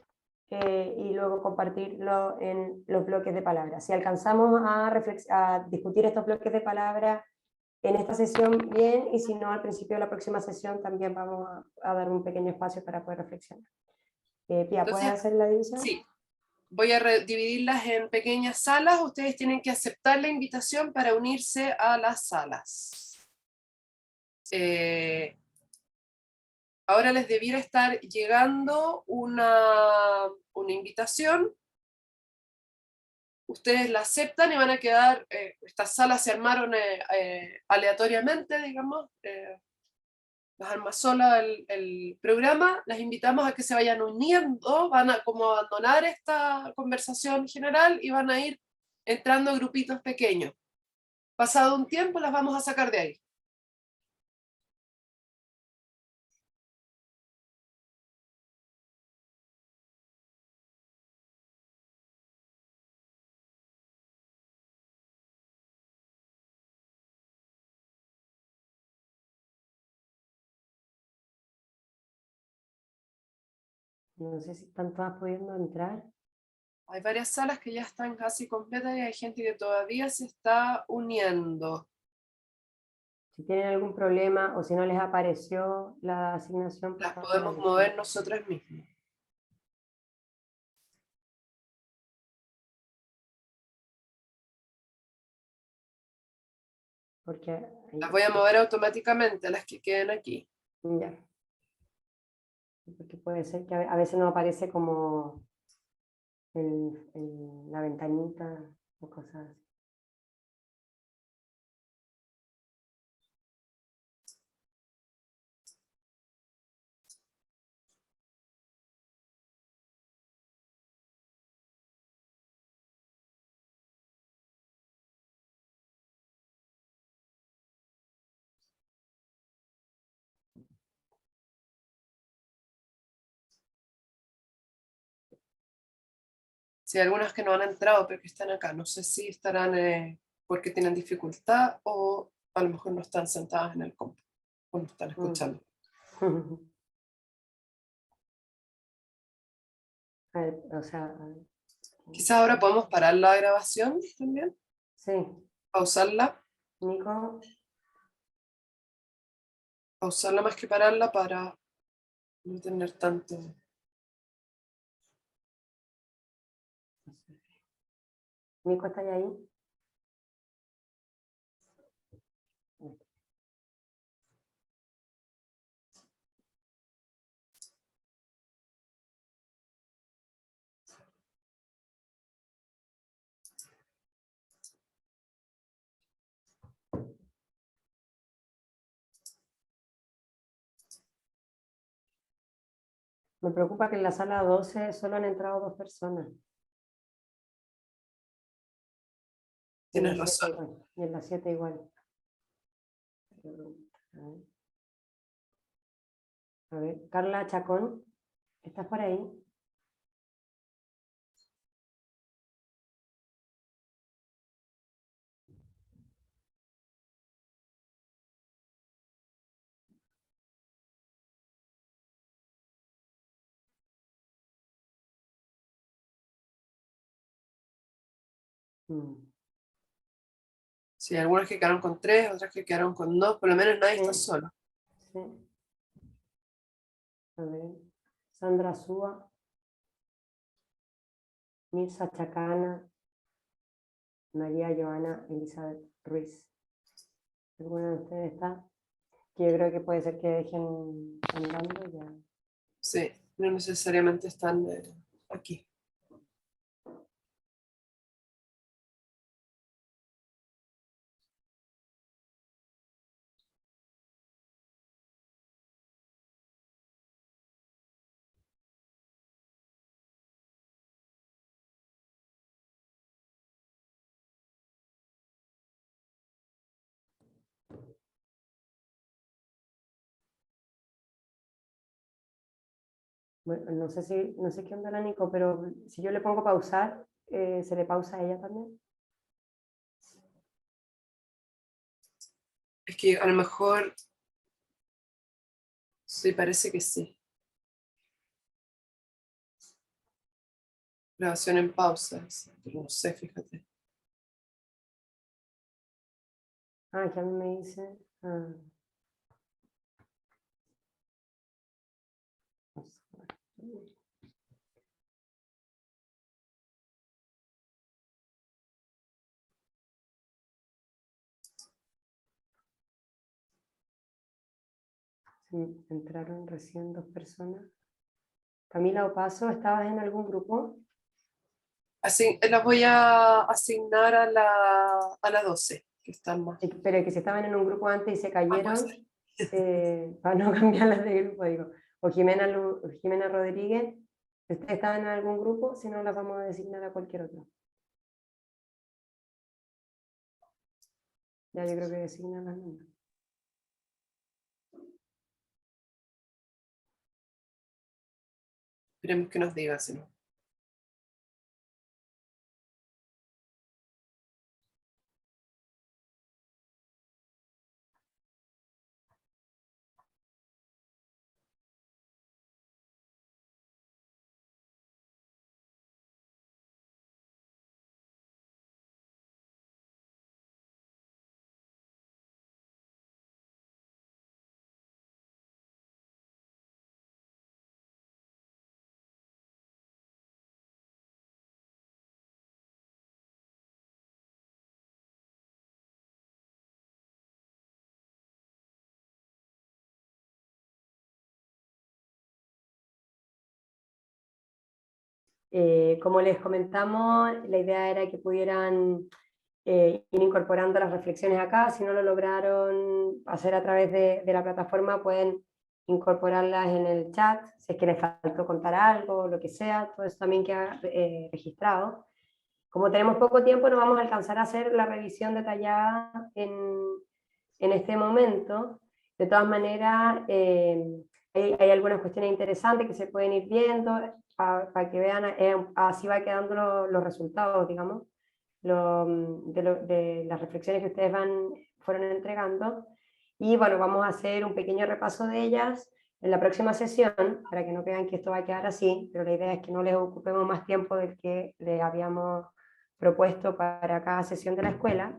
Speaker 1: y luego compartirlo en los bloques de palabras. Si alcanzamos a discutir estos bloques de palabras en esta sesión, bien, y si no, al principio de la próxima sesión también vamos a dar un pequeño espacio para poder reflexionar. Pia, ¿puedes hacer la división?
Speaker 2: Sí, voy a dividirlas en pequeñas salas. Ustedes tienen que aceptar la invitación para unirse a las salas. Ahora les debiera estar llegando una invitación. Ustedes la aceptan y van a quedar, estas salas se armaron aleatoriamente, digamos, las arma sola el programa, las invitamos a que se vayan uniendo, van a como abandonar esta conversación general y van a ir entrando grupitos pequeños. Pasado un tiempo las vamos a sacar de ahí.
Speaker 1: No sé si están todas pudiendo entrar.
Speaker 2: Hay varias salas que ya están casi completas y hay gente que todavía se está uniendo.
Speaker 1: Si tienen algún problema o si no les apareció la asignación, por
Speaker 2: Las
Speaker 1: favor,
Speaker 2: podemos
Speaker 1: avisen.
Speaker 2: mover nosotros mismos.
Speaker 1: Porque
Speaker 2: Las voy a mover automáticamente a las que queden aquí.
Speaker 1: ya. Porque puede ser que a veces no aparece como en la ventanita o cosas así.
Speaker 2: Sí, hay algunas que no han entrado, pero que están acá. No sé si estarán porque tienen dificultad o a lo mejor no están sentadas en el compu o no están escuchando.
Speaker 1: A ver, o sea,
Speaker 2: Quizás ahora podemos parar la grabación también,
Speaker 1: sí,
Speaker 2: pausarla más que pararla para no tener tanto.
Speaker 1: Nico, ¿está ahí? Me preocupa que en la sala 12 solo han entrado 2 personas. Y en
Speaker 2: Tienes
Speaker 1: la 7
Speaker 2: razón.
Speaker 1: igual. Y en la 7 igual. A ver, Carla Chacón, ¿estás por ahí?
Speaker 2: Sí, algunas que quedaron con 3, otras que quedaron con 2, por lo menos nadie está
Speaker 1: Sí.
Speaker 2: solo.
Speaker 1: Sí. A ver, Sandra Súa, Mirza Chacana, María Joana Elizabeth Ruiz. ¿Alguna de ustedes está? Que yo creo que puede ser que dejen andando ya.
Speaker 2: Sí, no necesariamente están aquí.
Speaker 1: Bueno, no sé qué onda la Nico, pero si yo le pongo pausar, ¿se le pausa a ella también?
Speaker 2: Es que a lo mejor, sí, parece que sí. Grabación en pausa, pero no sé, fíjate.
Speaker 1: Ah, que a mí me dice... ah. Sí, entraron recién 2 personas. Camila Opaso, ¿estabas en algún grupo?
Speaker 2: Así, las voy a asignar a la 12, que están más.
Speaker 1: Pero que si estaban en un grupo antes y se
Speaker 2: puede
Speaker 1: cayeron,
Speaker 2: ser.
Speaker 1: para no cambiarlas de grupo, digo. O Jimena Rodríguez, ¿ustedes estaban en algún grupo? Si no, las vamos a designar a cualquier otro. Ya, yo creo que designan las mismas.
Speaker 2: Esperemos que nos diga, si no.
Speaker 1: Como les comentamos, la idea era que pudieran ir incorporando las reflexiones acá. Si no lo lograron hacer a través de la plataforma, pueden incorporarlas en el chat, si es que les faltó contar algo, lo que sea, todo eso también queda registrado. Como tenemos poco tiempo, no vamos a alcanzar a hacer la revisión detallada en este momento. De todas maneras, hay algunas cuestiones interesantes que se pueden ir viendo para que vean, así va quedando los resultados, digamos, de las reflexiones que ustedes fueron entregando. Y bueno, vamos a hacer un pequeño repaso de ellas en la próxima sesión, para que no crean que esto va a quedar así, pero la idea es que no les ocupemos más tiempo del que les habíamos propuesto para cada sesión de la escuela.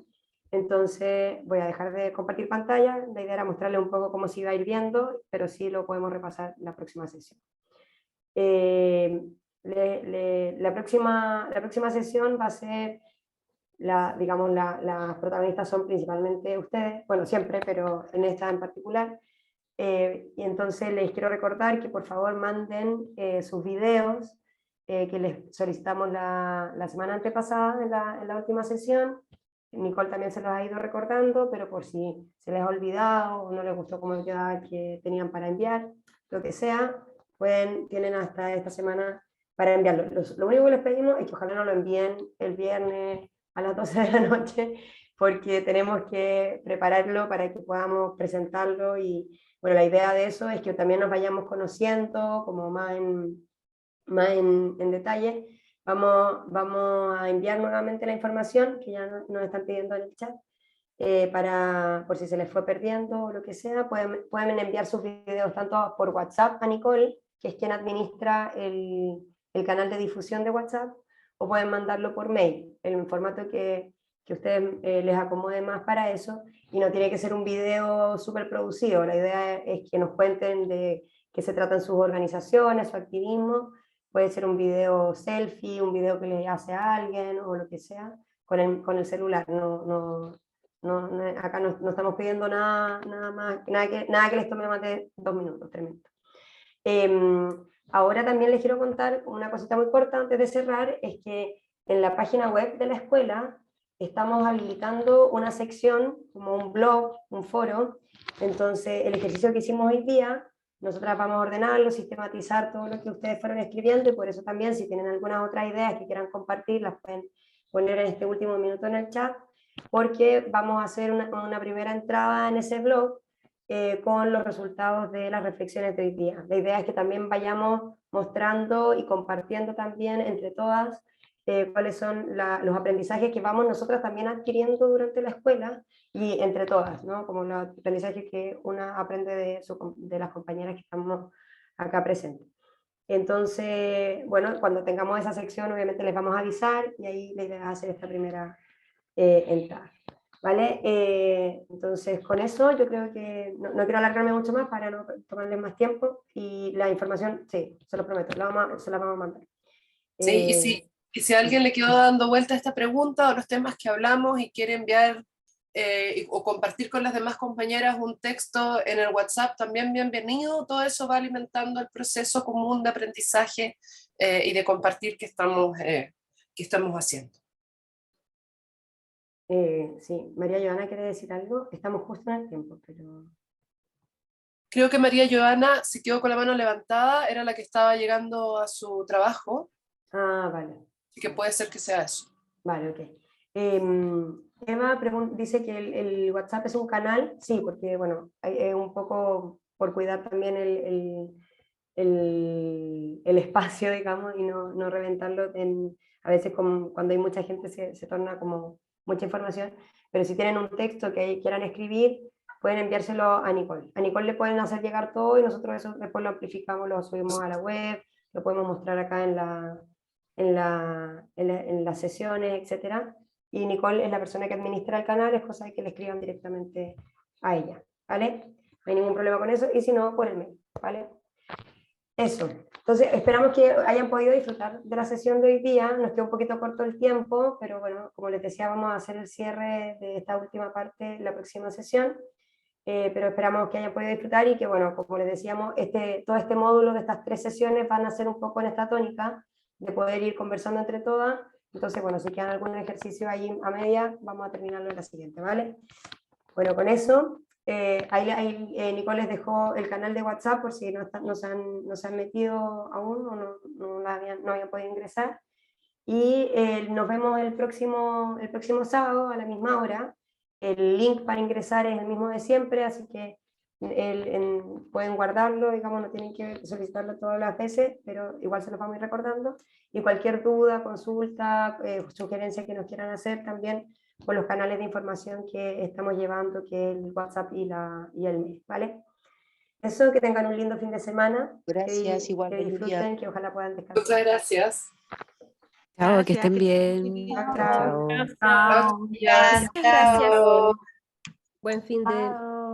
Speaker 1: Entonces voy a dejar de compartir pantalla, la idea era mostrarles un poco cómo se iba a ir viendo, pero sí lo podemos repasar en la próxima sesión. La próxima sesión va a ser, digamos, las protagonistas son principalmente ustedes, bueno, siempre, pero en esta en particular. Y entonces les quiero recordar que por favor manden sus videos que les solicitamos la semana antepasada en la última sesión. Nicole también se los ha ido recordando, pero por si se les ha olvidado o no les gustó cómo quedaba que tenían para enviar, lo que sea, tienen hasta esta semana para enviarlo. Lo único que les pedimos es que ojalá no lo envíen el viernes a las 12 de la noche, porque tenemos que prepararlo para que podamos presentarlo. Y bueno, la idea de eso es que también nos vayamos conociendo como más en detalle. Vamos a enviar nuevamente la información que ya nos están pidiendo en el chat, por si se les fue perdiendo o lo que sea. Pueden enviar sus videos tanto por WhatsApp a Nicole, que es quien administra el canal de difusión de WhatsApp, o pueden mandarlo por mail, el formato que ustedes les acomode más para eso, y no tiene que ser un video súper producido. La idea es que nos cuenten de qué se tratan sus organizaciones, su activismo. Puede ser un video selfie, un video que le hace a alguien o lo que sea, con el celular. Acá no estamos pidiendo nada más, nada que les tome más de 2 minutos, 3 minutos. Ahora también les quiero contar una cosita muy corta antes de cerrar, es que en la página web de la escuela estamos habilitando una sección, como un blog, un foro. Entonces el ejercicio que hicimos hoy día, nosotras vamos a ordenarlo, sistematizar todo lo que ustedes fueron escribiendo, y por eso también, si tienen algunas otras ideas que quieran compartir, las pueden poner en este último minuto en el chat, porque vamos a hacer una primera entrada en ese blog con los resultados de las reflexiones de hoy día. La idea es que también vayamos mostrando y compartiendo también entre todas cuáles son los aprendizajes que vamos nosotras también adquiriendo durante la escuela y entre todas, ¿no? Como los aprendizajes que una aprende de las compañeras que estamos acá presentes. Entonces, bueno, cuando tengamos esa sección obviamente les vamos a avisar y ahí la idea es hacer esta primera entrada. ¿Vale? Entonces, con eso yo creo que no quiero alargarme mucho más para no tomarles más tiempo y la información, sí, se lo prometo, se la vamos a mandar.
Speaker 2: Sí, y si a alguien le quedó dando vuelta a esta pregunta o los temas que hablamos y quiere enviar o compartir con las demás compañeras un texto en el WhatsApp, también bienvenido. Todo eso va alimentando el proceso común de aprendizaje y de compartir que estamos haciendo.
Speaker 1: Sí, María Joana quiere decir algo. Estamos justo en el tiempo, pero...
Speaker 2: Creo que María Joana se quedó con la mano levantada, era la que estaba llegando a su trabajo.
Speaker 1: Ah, vale.
Speaker 2: Así que puede ser que sea eso.
Speaker 1: Vale, ok. Eva dice que el WhatsApp es un canal, sí, porque bueno, hay un poco por cuidar también el espacio, digamos, y no reventarlo a veces cuando hay mucha gente se torna como mucha información, pero si tienen un texto que quieran escribir, pueden enviárselo a Nicole. A Nicole le pueden hacer llegar todo y nosotros eso después lo amplificamos, lo subimos a la web, lo podemos mostrar acá en las sesiones, etcétera. Y Nicole es la persona que administra el canal, es cosa de que le escriban directamente a ella, ¿vale? No hay ningún problema con eso, y si no, por el mail, ¿vale? Eso. Entonces, esperamos que hayan podido disfrutar de la sesión de hoy día. Nos quedó un poquito corto el tiempo, pero bueno, como les decía, vamos a hacer el cierre de esta última parte la próxima sesión. Pero esperamos que hayan podido disfrutar y que, bueno, como les decíamos, todo este módulo de estas 3 sesiones van a ser un poco en esta tónica de poder ir conversando entre todas. Entonces, bueno, si quedan algún ejercicio ahí a media, vamos a terminarlo en la siguiente, ¿vale? Bueno, con eso, ahí Nicole les dejó el canal de WhatsApp por si no se han metido aún o no habían podido ingresar. Y nos vemos el próximo sábado a la misma hora. El link para ingresar es el mismo de siempre, así que pueden guardarlo, digamos, no tienen que solicitarlo todas las veces, pero igual se los vamos a ir recordando. Y cualquier duda, consulta, sugerencia que nos quieran hacer también por los canales de información que estamos llevando, que es el WhatsApp y el mail, ¿vale? Eso, que tengan un lindo fin de semana.
Speaker 7: Gracias, igual.
Speaker 1: Que disfruten, que ojalá puedan descansar.
Speaker 2: Muchas gracias.
Speaker 5: Chao, que
Speaker 3: Gracias,
Speaker 5: estén
Speaker 3: estén
Speaker 5: bien.
Speaker 3: bien.
Speaker 1: Chao.
Speaker 2: Chao.
Speaker 1: Gracias.
Speaker 2: Chao.
Speaker 1: Buen fin de...